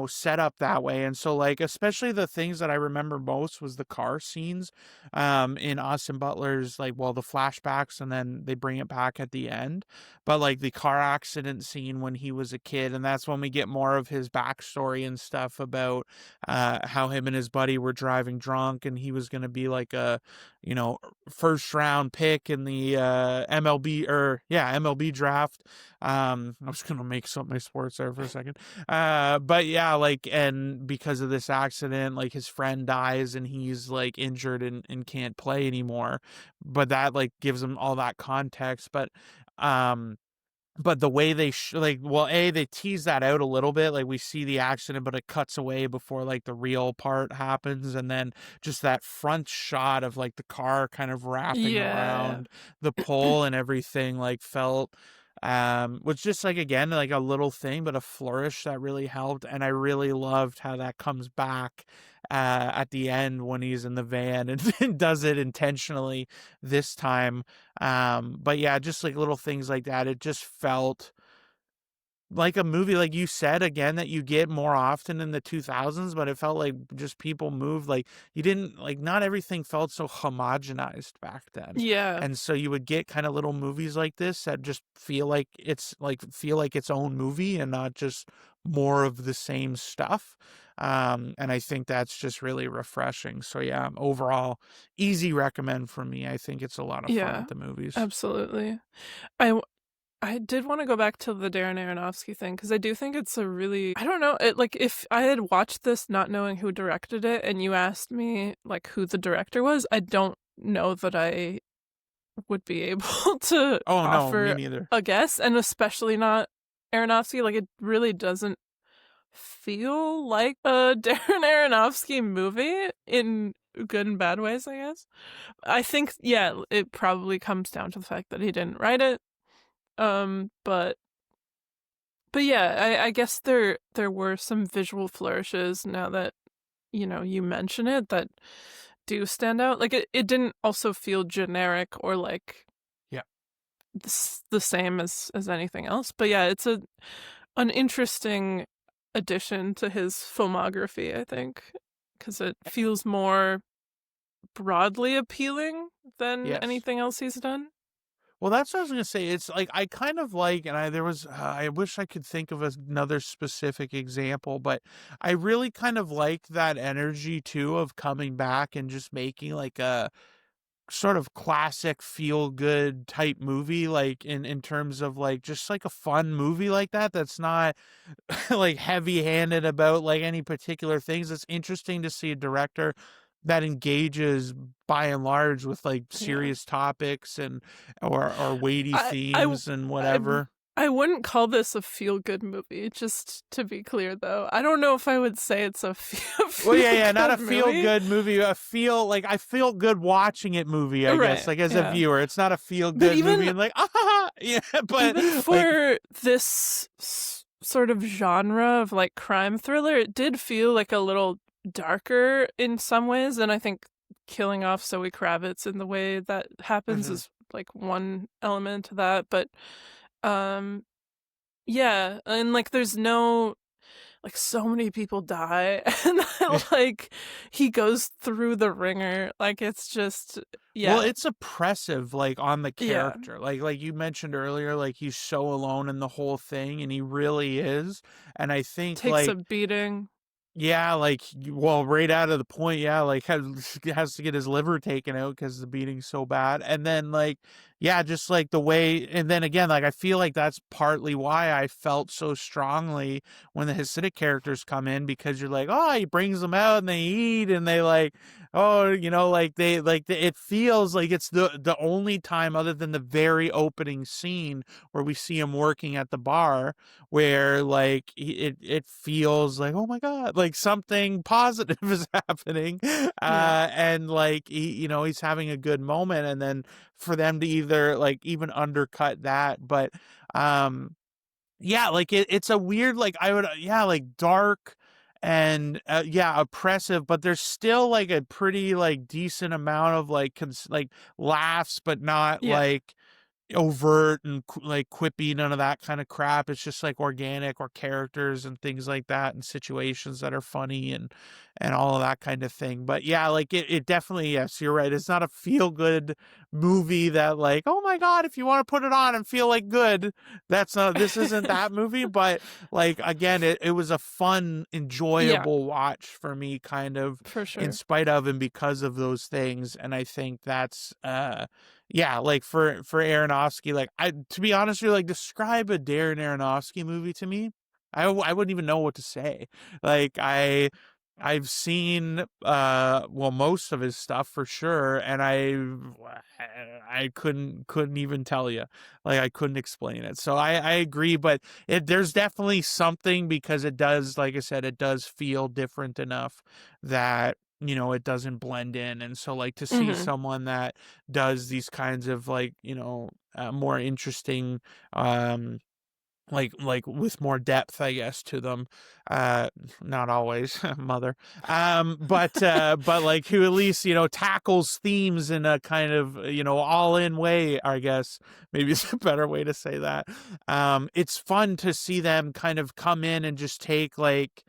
setup that way. And so like, especially the things that I remember most was the car scenes in Austin Butler's, like, well, the flashbacks and then they bring it back at the end, but like the car accident scene when he was a kid. And that's when we get more of his backstory and stuff about how him and his buddy were driving drunk and he was going to be like a, you know, first round pick in the MLB draft. I was going to make something my sports there for a second. But yeah, like, and because of this accident, like his friend dies and he's like injured and can't play anymore. But that like gives him all that context. Um, but the way they like, well, they tease that out a little bit. Like we see the accident, but it cuts away before like the real part happens, and then just that front shot of like the car kind of wrapping Yeah. around the pole and everything, like felt was just like again like a little thing, but a flourish that really helped. And I really loved how that comes back at the end when he's in the van and does it intentionally this time. But yeah, just like little things like that. It just felt like a movie, like you said, again, that you get more often in the 2000s, but it felt like just people moved. Like you didn't like, not everything felt so homogenized back then. Yeah. And so you would get kind of little movies like this that just feel like its own movie and not just more of the same stuff. And I think that's just really refreshing. So yeah, overall, easy recommend for me. I think it's a lot of fun Yeah. at the movies. Absolutely. I I did wanna go back to the Darren Aronofsky thing because I do think it's a really I don't know, like, if I had watched this not knowing who directed it and you asked me, like, who the director was, I don't know that I would be able to Oh no, me offer neither. a guess, and especially not Aronofsky, like, it really doesn't feel like a Darren Aronofsky movie in good and bad ways, I guess. I think, yeah, it probably comes down to the fact that he didn't write it, but yeah, I guess there were some visual flourishes now that, you mention it that do stand out. Like it didn't also feel generic or like Yeah. the same as anything else. But yeah, it's an interesting addition to his filmography, I think, because it feels more broadly appealing than Yes. anything else he's done. Well, that's what I was gonna say. It's like I kind of like, and I wish I could think of another specific example, but I really kind of liked that energy too of coming back and just making like a sort of classic feel good type movie, like in terms of like just like a fun movie like that. That's not like heavy handed about like any particular things. It's interesting to see a director that engages by and large with like Yeah. serious topics and or weighty I w themes and I w whatever. I wouldn't call this a feel-good movie, just to be clear, though. I don't know if I would say it's a Well, yeah, yeah, not a feel-good feel movie. good movie. A feel like I feel good watching it movie. I guess Right, like as a yeah. viewer, it's not a feel But good movie and like yeah, but even like for this sort of genre of, like, crime thriller, it did feel, like, a little darker in some ways, and I think killing off Zoe Kravitz in the way that happens mhm. is, like, one element to that, but, um yeah, and, like, there's no like, so many people die, and, like, he goes through the ringer, like, it's just Well, yeah. it's oppressive, like, on the Yeah. character. Like you mentioned earlier, like, he's so alone in the whole thing, and he really is. And I think, Takes a like, beating. yeah, like, well, right out of the point, yeah, like, has to get his liver taken out because the beating's so bad. And then, like, yeah, just like the way, and then again, like, I feel like that's partly why I felt so strongly when the Hasidic characters come in, because you're like, oh, he brings them out and they eat and they like, oh, like it feels like it's the only time other than the very opening scene where we see him working at the bar where like it feels like, oh my god, like something positive is happening, Yeah. and like he's having a good moment, and then for them to either like even undercut that. But um yeah, like it's a weird, like I would, yeah, like dark and yeah, oppressive, but there's still like a pretty like decent amount of like like laughs, but not Yeah. like overt and like quippy, none of that kind of crap. It's just like organic or characters and things like that and situations that are funny and all of that kind of thing. But yeah, like it definitely, yes, you're right, it's not a feel good movie that like, oh my god, if you want to put it on and feel like good, that's not, this isn't that movie. But like again, it was a fun, Yeah, enjoyable watch for me, kind of for in sure. spite of and because of those things. And I think that's yeah, like for Aronofsky, like I, to be honest with you, like describe a Darren Aronofsky movie to me, I wouldn't even know what to say. Like I've seen well, most of his stuff for sure, and I couldn't even tell you, like I couldn't explain it. So I agree, but there's definitely something, because it does, like I said, it does feel different enough that it doesn't blend in. And so like to see Mhm. someone that does these kinds of like more interesting um like with more depth, I guess, to them, uh not always mother, but like who at least tackles themes in a kind of all in way, I guess, maybe is a better way to say that. It's fun to see them kind of come in and just take like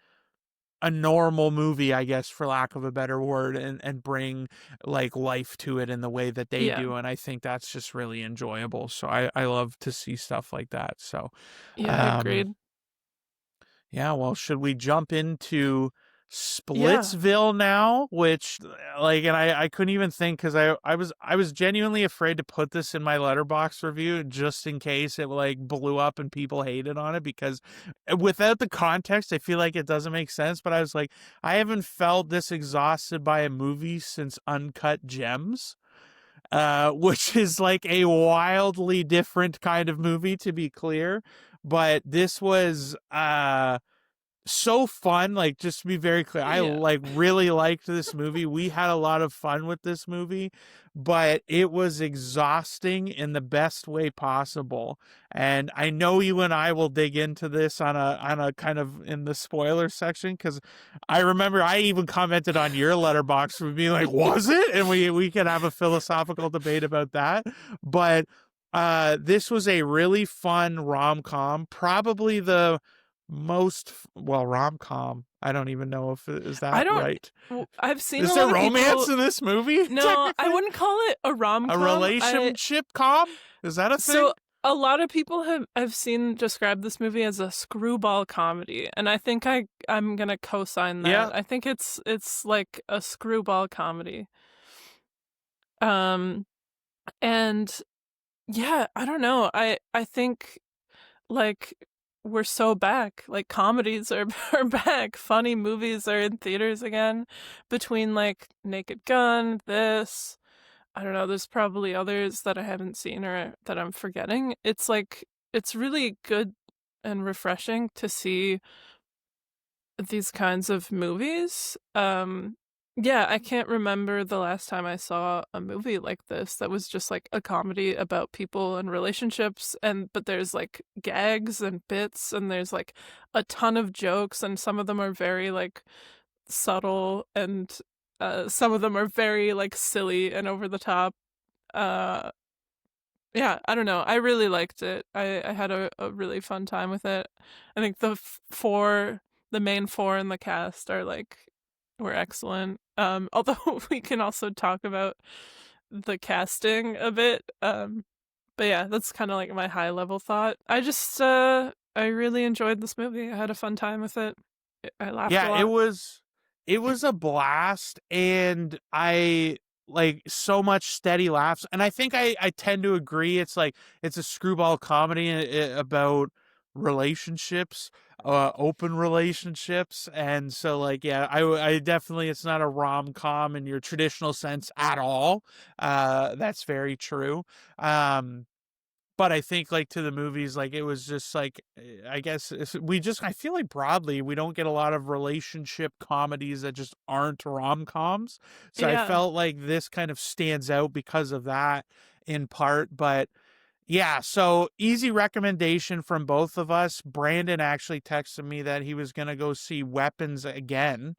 a normal movie, I guess, for lack of a better word, and bring like life to it in the way that they Yeah. do. And I think that's just really enjoyable. So I love to see stuff like that. So Yeah, um agreed. yeah, well, should we jump into Yeah. Splitsville now? Which, like, and I couldn't even think, because I was genuinely afraid to put this in my letterbox review just in case it like blew up and people hated on it, because without the context, I feel like it doesn't make sense. But I was like, I haven't felt this exhausted by a movie since Uncut Gems, which is like a wildly different kind of movie, to be clear. But this was so fun. Like, just to be very clear, I Yeah. like really liked this movie. We had a lot of fun with this movie, but it was exhausting in the best way possible. And I know you and I will dig into this on a kind of in the spoiler section, because I remember I even commented on your letterbox for being like, was it? And we can have a philosophical debate about that. But this was a really fun rom-com, probably the most, well, rom-com, I don't even know if is I that don't right. I've seen a Is there lot of romance people. in this movie? No, I Technically, wouldn't call it a a rom-com. relationship com, is that a thing? So a lot of people have I've seen describe this movie as a screwball comedy, and I think I'm gonna co-sign Yeah. that. I think it's like a screwball comedy. Um, and yeah, I don't know. I think like we're so back. Like, comedies are, are back. Funny movies are in theaters again. Between, like, Naked Gun, this, I don't know, there's probably others that I haven't seen or that I'm forgetting. It's like, it's really good and refreshing to see these kinds of movies. Yeah, I can't remember the last time I saw a movie like this that was just like a comedy about people and relationships, and but there's like gags and bits, and there's like a ton of jokes, and some of them are very like subtle, and some of them are very like silly and over the top. Uh yeah, I don't know. I really liked it. I had a really fun time with it. I think the main four in the cast are like were excellent. Although we can also talk about the casting a bit. But yeah, that's kind of like my high level thought. I really enjoyed this movie. I had a fun time with it. I laughed a Yeah, lot. it was a blast, and I like so much steady laughs. And I think I tend to agree. It's like it's a screwball comedy about relationships, open relationships, and so like yeah, I definitely it's not a rom-com in your traditional sense at all. That's very true. But I think like to the movies, like it was just like I guess I feel like broadly we don't get a lot of relationship comedies that just aren't rom-coms. So I Yeah. felt like this kind of stands out because of that in part. But yeah, so easy recommendation from both of us. Brandon actually texted me that he was gonna go see Weapons again.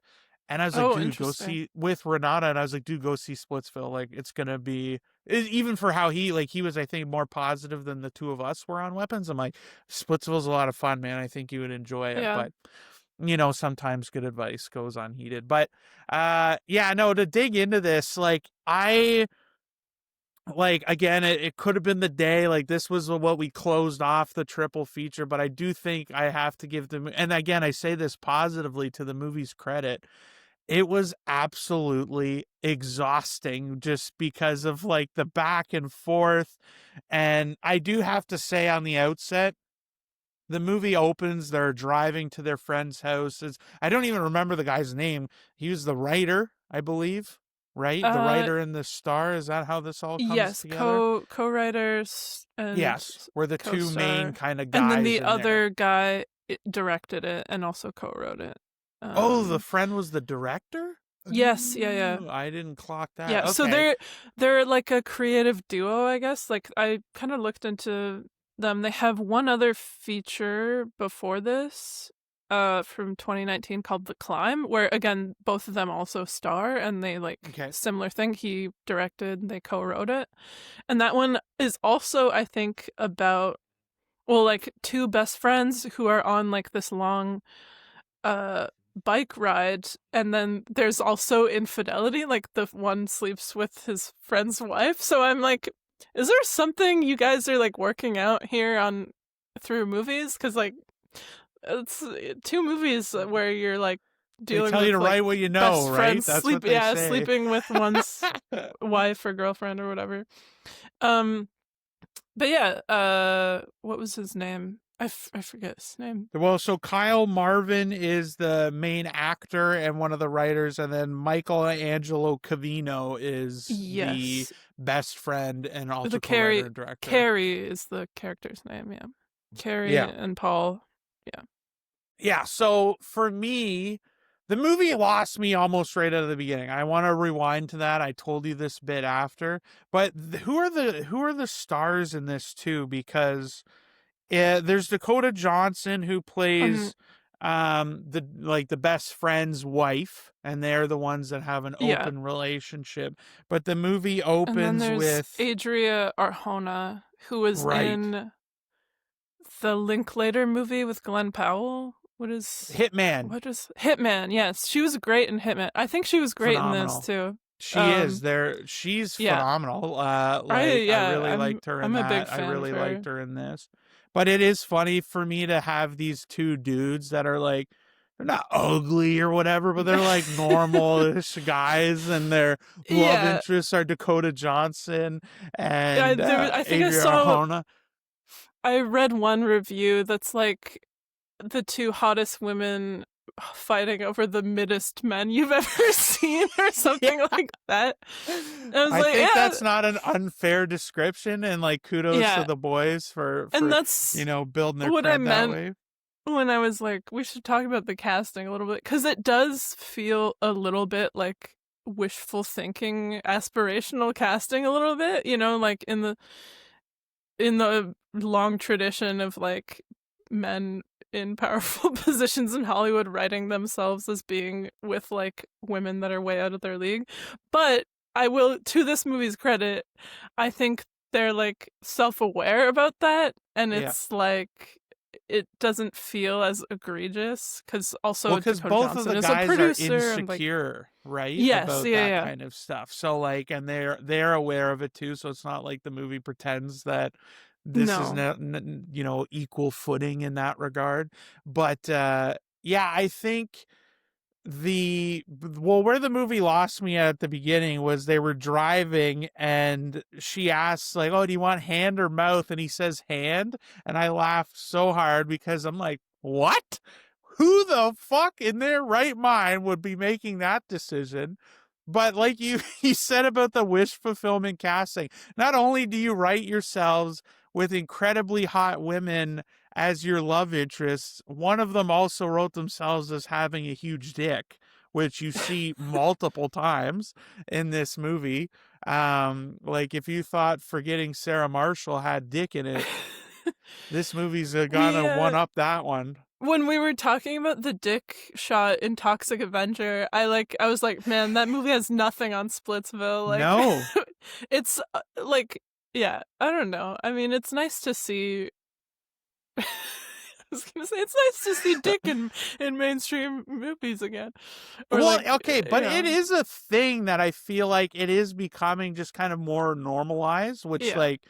And I was like, Oh, dude, go interesting. see with Renata. And I was like, dude, go see Splitsville. Like, it's gonna be even for how he was, I think, more positive than the two of us were on Weapons. I'm like, Splitsville's a lot of fun, man. I think you would enjoy it. Yeah. But sometimes good advice goes unheeded. But yeah, no, to dig into this, like again it could have been the day, like this was what we closed off the triple feature, but I do think I have to give them, and again I say this positively to the movie's credit, it was absolutely exhausting just because of like the back and forth. And I do have to say on the outset, the movie opens, they're driving to their friend's house. I don't even remember the guy's name. He was the writer, I believe, right? The Uh writer and the star. Is that how this all comes Yes, together? co-writers and Yes, we're the two main co-star, kind of and then guys the in there. other guy directed it and also co-wrote it. Oh, the Um, friend was the director? yes, yeah, yeah, Ooh, I didn't clock that. yeah. So Okay. they're like a creative duo, I guess. Like I kind of looked into them. They have one other feature before this, from 2019 called The Climb, where again both of them also star, and they like Okay. similar thing. He directed, they co-wrote it. And that one is also, I think, about, well, like two best friends who are on like this long uh bike ride, and then there's also infidelity, like the one sleeps with his friend's wife. So I'm like, is there something you guys are like working out here on through movies? Because like it's two movies where you're like They dealing tell you with to like write what you know, best right? friends That's what they say. sleeping with one's wife or girlfriend or whatever. um but yeah, what was his name? I forget his name. Well, so Kyle Marvin is the main actor and one of the writers, and then Michael Angelo Cavino is the Yes, best friend and also the co-writer and director. Carrie is the character's name. Yeah, Carrie Yeah. and Paul. Yeah. Yeah, so for me, the movie lost me almost right out of the beginning. I want to rewind to that. I told you this bit after, but who are the stars in this too? Because there's Dakota Johnson who Um. plays the best friend's wife, and they're the ones that have an Yeah, open relationship. But the movie and then opens there's with Adria Arjona, who was right in the Linklater movie with Glenn Powell. Hitman, What is Hitman? Yes, she was great in Hitman. I think she was great in this phenomenal. too. She is Um, there. She's yeah, phenomenal. Like I really liked her in I'm a big that. I fan of really liked her. her in this. But it is funny for me to have these two dudes that are like they're not ugly or whatever, but they're like normal-ish guys, and their love Yeah, interests are Dakota Johnson I and there was, I think Adria Arjona. I read one review that's like the two hottest women fighting over the middest men you've ever seen or something like that. I was I like, think yeah, that's not an unfair description, and like kudos to yeah. the boys for And that's building their what I cred that meant way. when I was like, we should talk about the casting a little bit, because it does feel a little bit like wishful thinking, aspirational casting a little bit, like in the long tradition of like men in powerful positions in Hollywood writing themselves as being with like women that are way out of their league. But I will, to this movie's credit, I think they're like self-aware about that, and Yeah. it's like it doesn't feel as egregious, because Well, also because Dakota both of Johnson the is a guys are producer and like, insecure, right, yes, about yeah, that yeah, kind of stuff. So like, and they're aware of it too. So it's not like the movie pretends that this is no. not, equal footing in that regard. But yeah, I think where the movie lost me at the beginning was they were driving and she asks like, oh, do you want hand or mouth? And he says hand, and I laughed so hard because I'm like, what? Who the fuck in their right mind would be making that decision? But like you said about the wish fulfillment casting, not only do you write yourselves with incredibly hot women as your love interests, one of them also wrote themselves as having a huge dick, which you see multiple times in this movie. Like if you thought Forgetting Sarah Marshall had dick in it, this movie's we gonna one up that one. When we were talking about the dick shot in Toxic Avenger, I was like, man, that movie has nothing on Splitsville. Like, No. it's like, yeah, I don't know. I mean, it's nice to see. I was gonna say it's nice to see dick in mainstream movies again. Or Well, like, okay, but it is a thing that I feel like it is becoming just kind of more normalized, which yeah. like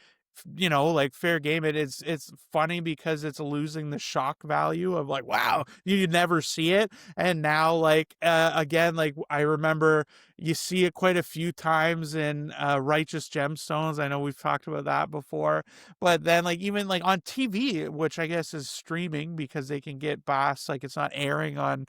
like fair game. It's funny because it's losing the shock value of like, wow, you never see it. And now like again, like I remember you see it quite a few times in Righteous Gemstones. I know we've talked about that before, but then like even like on TV, which I guess is streaming because they can get boss, like it's not airing on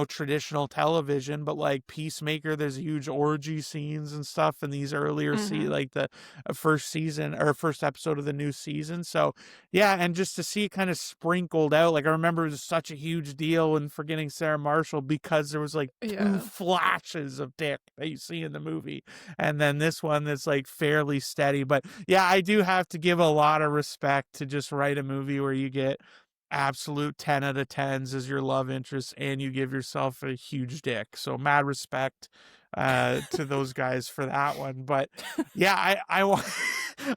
traditional television, but like Peacemaker, there's huge orgy scenes and stuff in these earlier like the first season or first episode of the new season. So yeah, and just to see it kind of sprinkled out, like I remember it was such a huge deal in Forgetting Sarah Marshall because there was like two flashes of dick that you see in the movie, and then this one that's like fairly steady. But yeah, I do have to give a lot of respect to just write a movie where you get absolute 10 out of 10s as your love interest and you give yourself a huge dick. So mad respect to those guys for that one. But yeah, I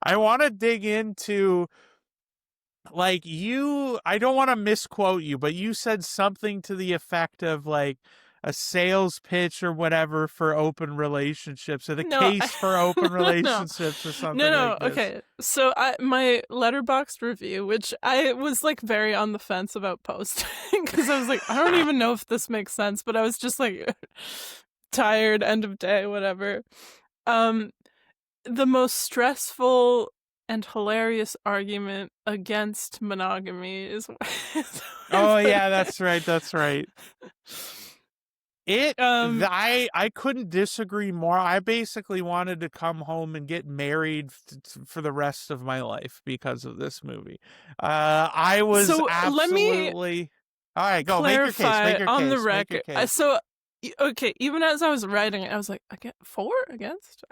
I want to dig into like I don't want to misquote you, but you said something to the effect of like a sales pitch or whatever for open relationships, or the No, case for open no, relationships or something no. like this. Okay, so my Letterboxd review, which I was like very on the fence about posting because I was like, I don't even know if this makes sense, but I was just like tired, end of day, whatever. The most stressful and hilarious argument against monogamy is oh yeah, that's right. I couldn't disagree more. I basically wanted to come home and get married for the rest of my life because of this movie. I was so absolutely. All right, go make your case. Make your on case. the Make record. your case. So okay, even as I was writing it, I was like, for against,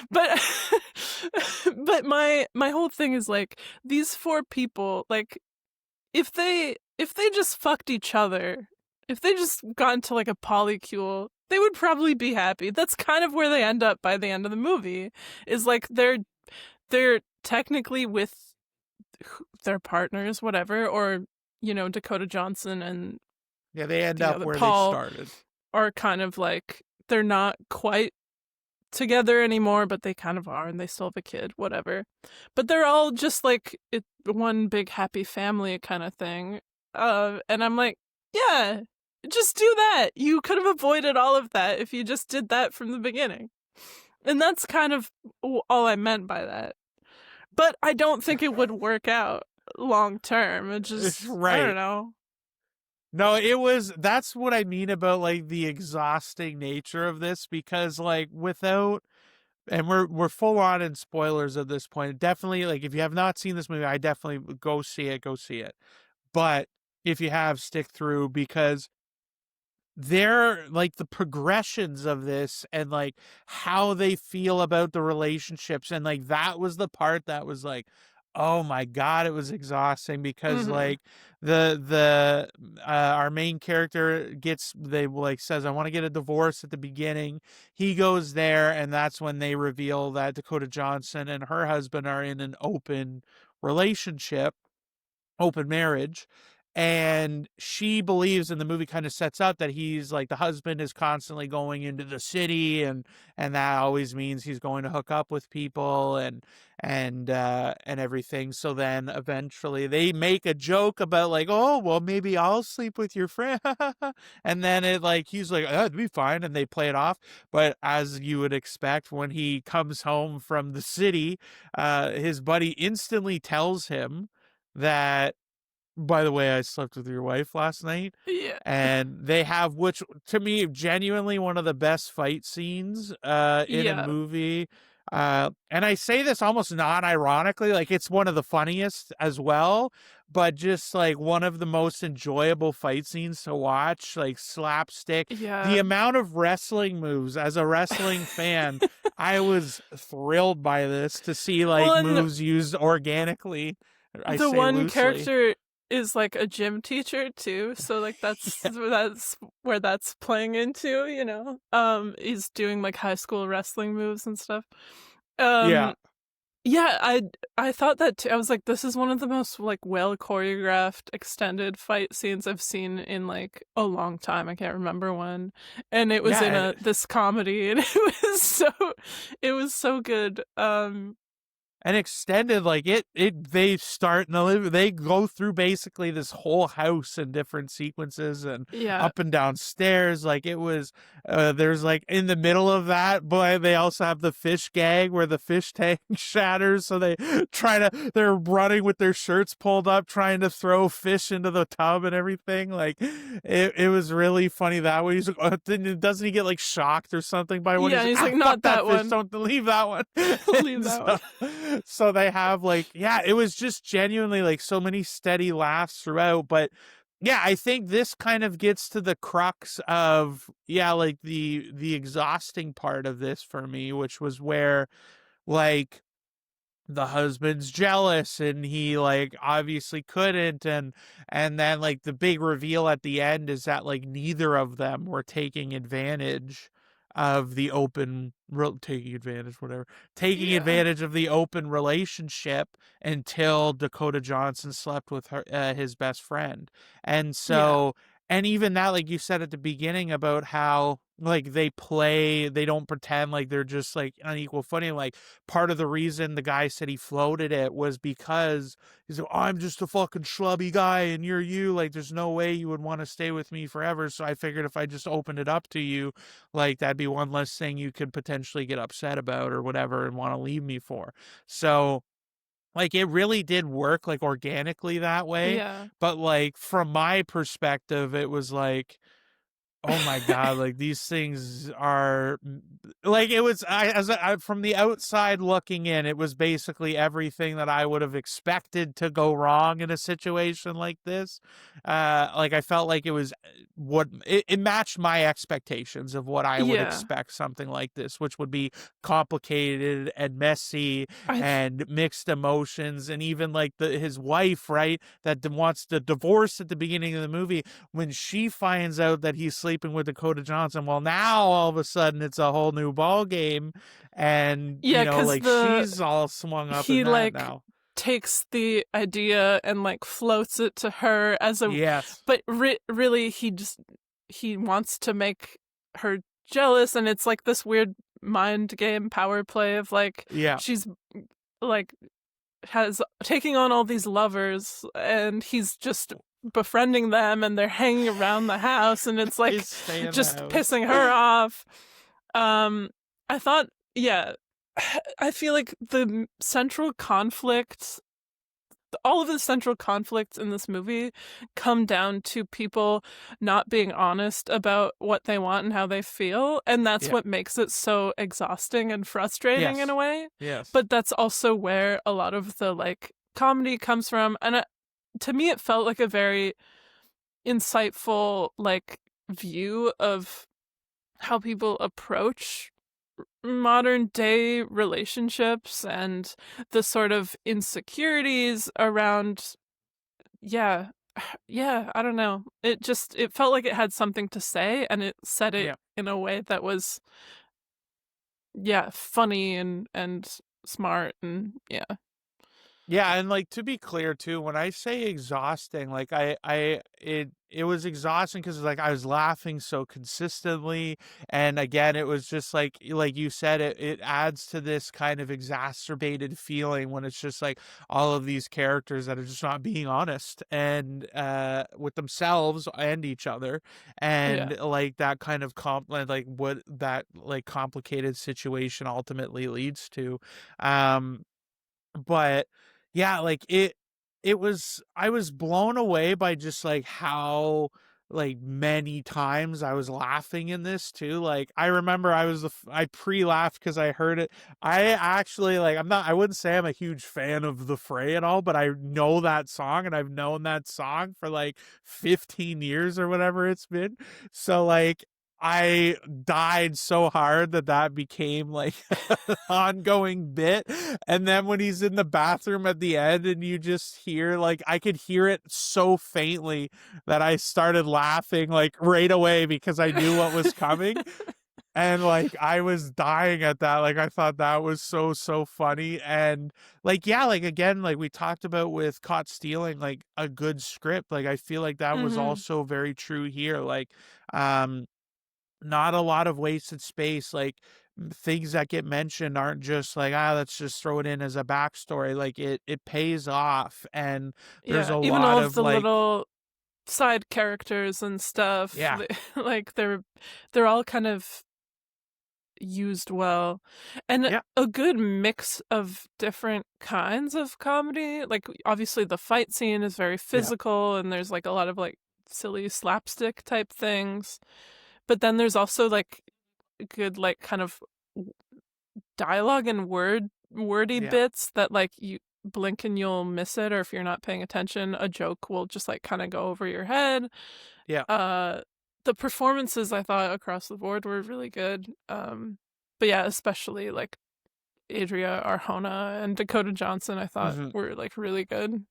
but but my whole thing is like these four people, like if they just fucked each other, if they just got into like a polycule, they would probably be happy. That's kind of where they end up by the end of the movie, is like they're technically with their partners, whatever, or Dakota Johnson and yeah, they end up where Paul they started. Are kind of like they're not quite together anymore, but they kind of are, and they still have a kid, whatever. But they're all just like one big happy family kind of thing. And I'm like, yeah, just do that. You could have avoided all of that if you just did that from the beginning. And that's kind of all I meant by that. But I don't think it would work out. long term. It just, I don't Right. know. No, that's what I mean about like the exhausting nature of this, because like without, and we're full on in spoilers at this point. Definitely, like if you have not seen this movie, I definitely go see it, go see it. But if you have, stick through, because they're like the progressions of this and like how they feel about the relationships, and like that was the part that was like, oh my god, it was exhausting, because Mm-hmm. like the our main character gets, they like says, I want to get a divorce at the beginning. He goes there, and that's when they reveal that Dakota Johnson and her husband are in an open relationship, open marriage. And she believes, and the movie kind of sets up that he's like, the husband is constantly going into the city, and that always means he's going to hook up with people and everything. So then eventually they make a joke about like, oh well, maybe I'll sleep with your friend. And then it like, he's like, oh, it'd be fine, and they play it off. But as you would expect, when he comes home from the city, his buddy instantly tells him that, by the way, I slept with your wife last night. Yeah. And they have, which to me, genuinely one of the best fight scenes in a Yeah. movie. And I say this almost non-ironically, like it's one of the funniest as well, but just like one of the most enjoyable fight scenes to watch, like slapstick. The Yeah. amount of wrestling moves, as a wrestling fan, I was thrilled by this, to see Well, like and moves used organically. I the say one loosely. character is like a gym teacher too, so like Yeah. that's where that's playing into, you know. He's doing like high school wrestling moves and stuff. Yeah. Um yeah, I thought that too. I was like, this is one of the most like well choreographed extended fight scenes I've seen in like a long time. I can't remember when. And it was in Yeah. a this comedy, and it was so good. And extended, like they start, and they go through basically this whole house in different sequences and Yeah. up and down stairs. Like it was, there's like in the middle of that, boy, they also have the fish gag where the fish tank shatters, so they're running with their shirts pulled up trying to throw fish into the tub and everything. Like it was really funny that way. He's like, oh, doesn't he get like shocked or something by one? Yeah, He's and like, he's ah, like, fuck not that that fish, one. don't leave that one. Leave And that one. so they have like, yeah, it was just genuinely like so many steady laughs throughout. But yeah, I think this kind of gets to the crux of, yeah, like the exhausting part of this for me, which was where like the husband's jealous, and he like obviously couldn't, and then like the big reveal at the end is that like neither of them were taking advantage of the taking advantage, whatever, taking Yeah. advantage of the open relationship until Dakota Johnson slept with her, his best friend. And Yeah. so, and even that, like you said at the beginning about how like they don't pretend like they're just like on equal footing. Like part of the reason the guy said he floated it was because he's like, oh, I'm just a fucking schlubby guy and you're you. Like, there's no way you would want to stay with me forever. So I figured if I just opened it up to you, like that'd be one less thing you could potentially get upset about or whatever and want to leave me for. So like it really did work like organically that way. Yeah. But like from my perspective, it was like, oh my god, like these things are like, it was, from the outside looking in, it was basically everything that I would have expected to go wrong in a situation like this. Like I felt like it was it matched my expectations of what I would Yeah. expect something like this, which would be complicated and messy I and mixed emotions. And even like his wife, right, that wants the divorce at the beginning of the movie, when she finds out that he's sleeping with Dakota Johnson, well, now all of a sudden it's a whole new ball game, and yeah, cuz like she's all swung up in he that like now. takes the idea and like floats it to her as a, Yes. but really he wants to make her jealous, and it's like this weird mind game power play of like Yeah. she's like has taking on all these lovers, and he's just befriending them, and they're hanging around the house, and it's like Is stay in the just house. pissing her off. I thought, yeah, I feel like the central conflict all of the central conflicts in this movie come down to people not being honest about what they want and how they feel, and that's Yeah. what makes it so exhausting and frustrating in Yes. a way. Yes. But that's also where a lot of the like comedy comes from, and to me it felt like a very insightful like view of how people approach modern day relationships and the sort of insecurities around, yeah, yeah, I don't know. It felt like it had something to say, and it said it Yeah. in a way that was, yeah, funny and smart, and yeah. Yeah, and like to be clear too, when I say exhausting, like it was exhausting because like I was laughing so consistently, and again, it was just like you said, it adds to this kind of exacerbated feeling when it's just like all of these characters that are just not being honest and with themselves and each other, Yeah. and like that kind of like what that like complicated situation ultimately leads to. Um but yeah, like it was I was blown away by just like how like many times I was laughing in this too. Like I remember I pre-laughed because I heard it. I actually like I wouldn't say I'm a huge fan of The Fray and all, but I know that song and I've known that song for like 15 years or whatever it's been. So like I died so hard that became like an ongoing bit. And then when he's in the bathroom at the end and you just hear like I could hear it so faintly that I started laughing like right away because I knew what was coming. And like I was dying at that. Like I thought that was so funny. And like yeah, like again, like we talked about with Caught Stealing, like a good script. Like I feel like that was Mhm. also very true here. Like um not a lot of wasted space. Like things that get mentioned aren't just like, let's just throw it in as a backstory. Like it pays off, and there's Yeah, a even all lot of of the like, little side characters and stuff, yeah, like they're all kind of used well, and yeah, a good mix of different kinds of comedy. Like obviously the fight scene is very yeah, physical, and there's like a lot of like silly slapstick type things, but then there's also like good like kind of dialogue and wordy yeah, bits that like you blink and you'll miss it, or if you're not paying attention a joke will just like kind of go over your head. yeah. uh the performances I thought across the board were really good, but yeah, especially like Adria Arjona and Dakota Johnson I thought Hmm. were like really good.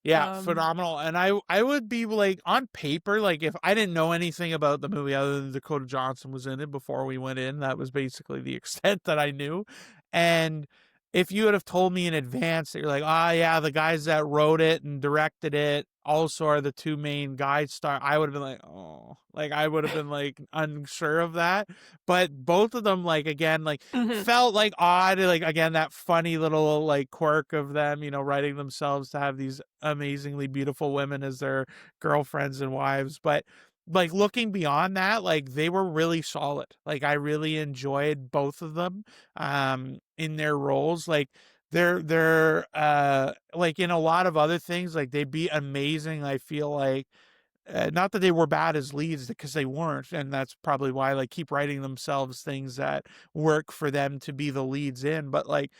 Yeah, um phenomenal. And I would be like on paper, like if I didn't know anything about the movie other than Dakota Johnson was in it before we went in, that was basically the extent that I knew. And if you would have told me in advance that you're like, yeah, the guys that wrote it and directed it also are the two main guy star, I would have been like, oh, like I would have been like unsure of that. But both of them, like again, like mhm. felt like odd, like again that funny little like quirk of them, writing themselves to have these amazingly beautiful women as their girlfriends and wives. But like looking beyond that, like they were really solid. Like I really enjoyed both of them in their roles. Like they're like in a lot of other things, like they'd be amazing, I feel like, not that they were bad as leads, because they weren't, and that's probably why like keep writing themselves things that work for them to be the leads in. But like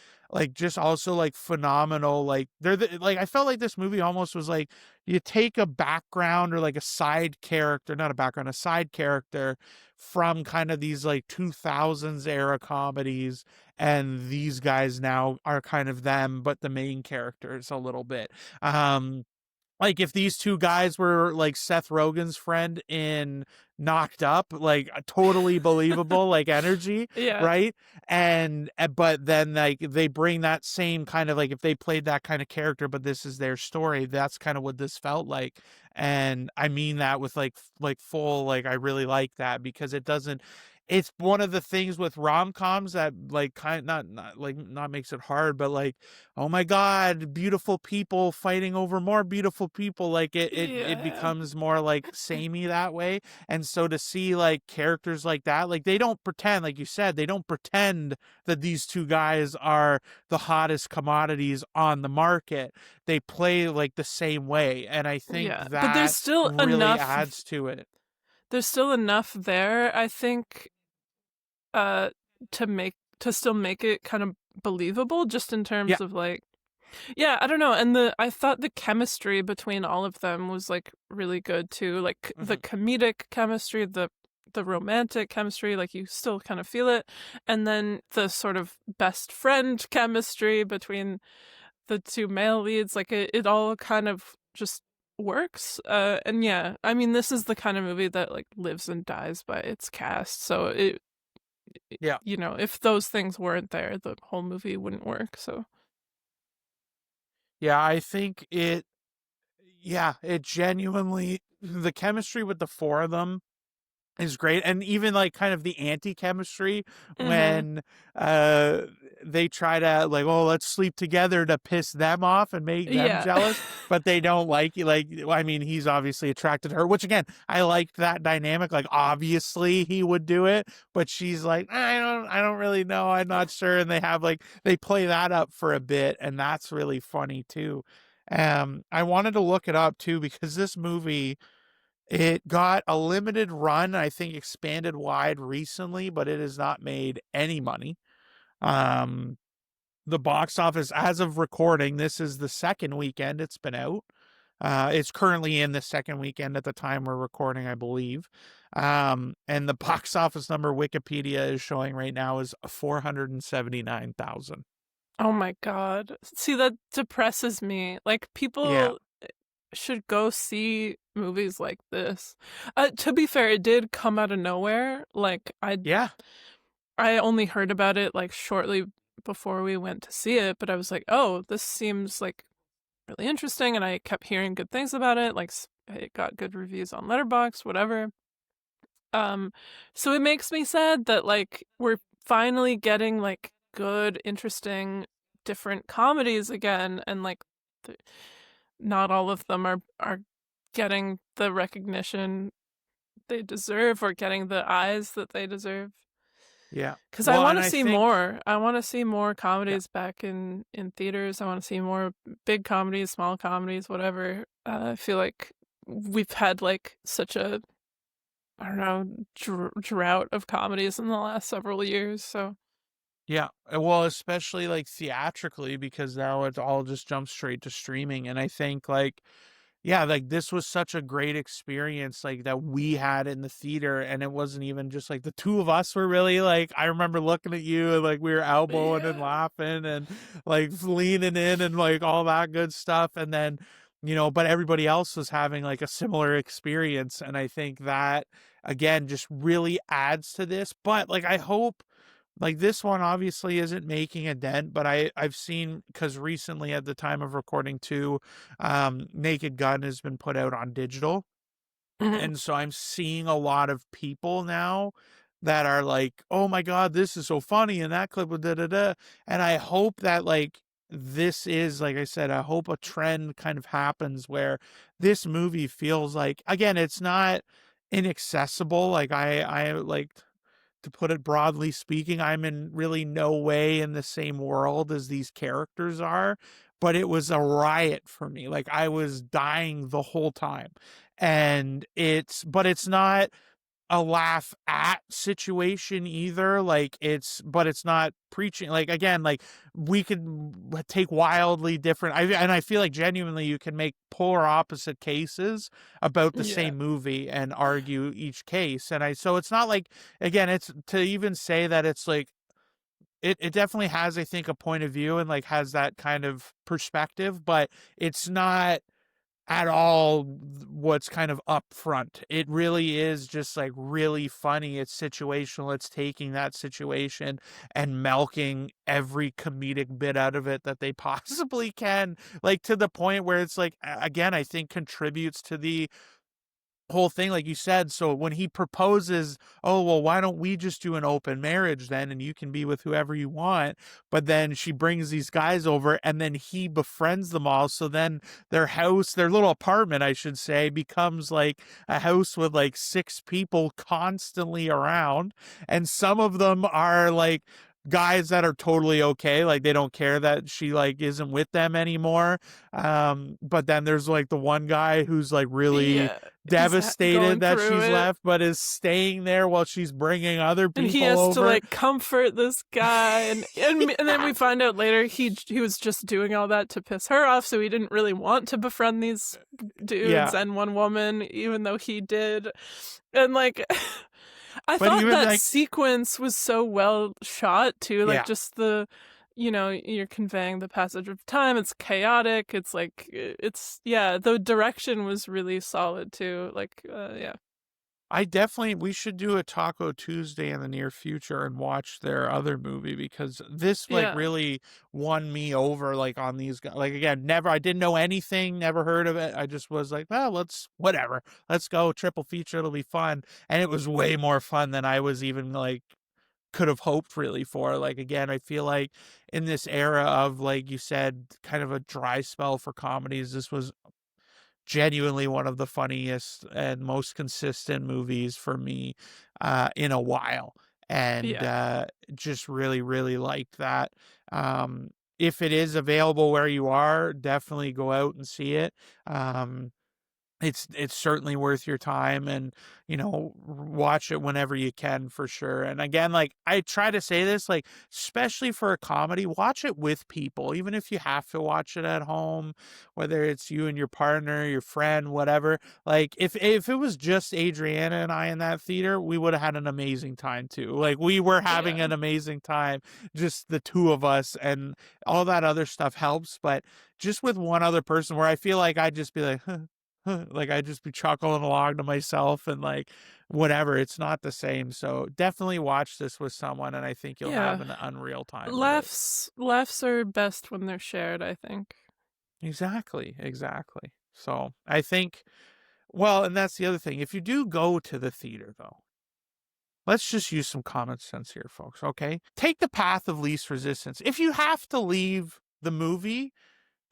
just also like phenomenal. Like like I felt like this movie almost was like you take a background or like a side character, not a background, a side character from kind of these like 2000s era comedies, and these guys now are kind of them, but the main characters a little bit. Like if these two guys were like Seth Rogen's friend in Knocked Up, like a totally believable like energy, Yeah, right? And but then like they bring that same kind of like if they played that kind of character, but this is their story, that's kind of what this felt like. And I mean that with like full, like I really like that because it doesn't, it's one of the things with rom-coms that like kind of not like not makes it hard, but like, oh my God, beautiful people fighting over more beautiful people. Like it yeah, becomes more like samey that way. And And so to see like characters like that, like they don't pretend, like you said, they don't pretend that these two guys are the hottest commodities on the market. They play like the same way. And I think Yeah, but that really adds to it. there's still enough there, I think, uh to still make it kind of believable, just in Yeah. terms of like, yeah, I don't know. And I thought the chemistry between all of them was like really good too. Like the Hmm. comedic chemistry, the romantic chemistry, like you still kind of feel it. And then the sort of best friend chemistry between the two male leads, like it all kind of just works. And yeah, I mean, this is the kind of movie that like lives and dies by its cast. So Yeah. you know, if those things weren't there, the whole movie wouldn't work. So Yeah. I think it genuinely, the chemistry with the four of them is great. And even like kind of the anti-chemistry mhm. when uh they try to like, oh, let's sleep together to piss them off and make them Yeah. jealous, but they don't like you. Like, I mean, he's obviously attracted to her, which again, I liked that dynamic. Like obviously he would do it, but she's like, I don't really know, I'm not sure. And they have like, they play that up for a bit, and that's really funny too. I wanted to look it up too because this movie, it got a limited run, I think expanded wide recently, but it has not made any money. Um, the box office, as of recording, this is the second weekend it's been out. It's currently in the second weekend at the time we're recording, I believe. And the box office number Wikipedia is showing right now is 479,000. Oh my god. See, that depresses me. Like, Yeah. people should go see movies like this. To be fair, it did come out of nowhere. Like, Yeah. I only heard about it like shortly before we went to see it, but I was like, "Oh, this seems like really interesting," and I kept hearing good things about it. Like, it got good reviews on Letterboxd, whatever. Um, so it makes me sad that like we're finally getting like good, interesting, different comedies again, and like th- not all of them are getting the recognition they deserve or getting the eyes that they deserve. Yeah. Because I Well, want and to I see think, more. I want to see more yeah. comedies back in theaters. I want to see more big comedies, small comedies, whatever. I feel like we've had like such a, I don't know, drought of comedies in the last several years. So Yeah. Well, especially like theatrically, because now it all just jumps straight to streaming. And I think like, yeah, like this was such a great experience like that we had in the theater, and it wasn't even just like the two of us were really like, I remember looking at you and like we were elbowing and yeah, laughing and like leaning in and like all that good stuff. And then, but everybody else was having like a similar experience. And I think that again just really adds to this. But like I hope, like this one obviously isn't making a dent, but I've seen, because recently at the time of recording too, Naked Gun has been put out on digital, mhm. and so I'm seeing a lot of people now that are like, oh my god, this is so funny, and that clip with da da da. And I hope that like this is, like I said, I hope a trend kind of happens where this movie feels like, again, it's not inaccessible. Like I like, to put it broadly speaking, I'm in really no way in the same world as these characters are, but it was a riot for me. Like I was dying the whole time. And but it's not a laugh at situation either. Like but it's not preaching. Like again, like we could take wildly different, and I feel like genuinely you can make polar opposite cases about the Yeah, same movie and argue each case. So it's not like, again, it's to even say that it's like, it definitely has, I think, a point of view and like has that kind of perspective, but it's not at all what's kind of up front. It really is just like really funny. It's situational. It's taking that situation and milking every comedic bit out of it that they possibly can, like to the point where it's like, again, I think contributes to the whole thing, like you said. So when he proposes, oh, well, why don't we just do an open marriage then, and you can be with whoever you want? But then she brings these guys over, and then he befriends them all. So then their house, their little apartment, I should say, becomes like a house with like 6 people constantly around. And some of them are like guys that are totally okay, like they don't care that she like isn't with them anymore. But then there's like the one guy who's like really Yeah, he's devastated going that through she's it. left, but is staying there while she's bringing other And he people has to over. like comfort this guy, and then we find out later he was just doing all that to piss her off, so he didn't really want to befriend these dudes Yeah, and one woman, even though he did. And like, I but thought even that like, sequence was so well shot too. Like yeah, just the, you're conveying the passage of time. It's chaotic. It's like yeah. The direction was really solid too. Like yeah. we should do a Taco Tuesday in the near future and watch their other movie, because this like Yeah. really won me over, like on these guys. Like again, I didn't know anything, never heard of it. I just was like, well, let's go triple feature. It'll be fun. And it was way more fun than I was even like could have hoped really for. Like again, I feel like in this era of, like you said, kind of a dry spell for comedies, this was genuinely one of the funniest and most consistent movies for me in a while. And Yeah. just really, really liked that. If it is available where you are, definitely go out and see it. It's certainly worth your time, and watch it whenever you can, for sure. And again, like I try to say this, like especially for a comedy, watch it with people, even if you have to watch it at home, whether it's you and your partner, your friend, whatever. Like if it was just Adriana and I in that theater, we would have had an amazing time too. Like we were having Yeah. an amazing time, just the two of us, and all that other stuff helps. But just with one other person, where I feel like I'd just be like, like I'd just be chuckling along to myself and like whatever. It's not the same. So definitely watch this with someone, and I think you'll have Yeah. an unreal time with it. Laughs are best when they're shared, I think. Exactly, exactly. So I think, well, and that's the other thing. If you do go to the theater, though, let's just use some common sense here, folks. Okay, take the path of least resistance. If you have to leave the movie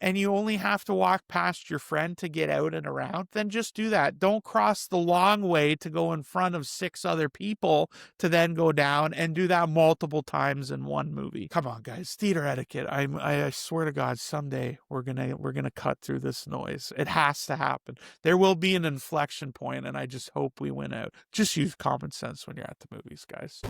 and you only have to walk past your friend to get out and around, then just do that. Don't cross the long way to go in front of 6 other people to then go down and do that multiple times in one movie. Come on, guys, theater etiquette. I swear to God, someday we're gonna cut through this noise. It has to happen. There will be an inflection point, and I just hope we win out. Just use common sense when you're at the movies, guys.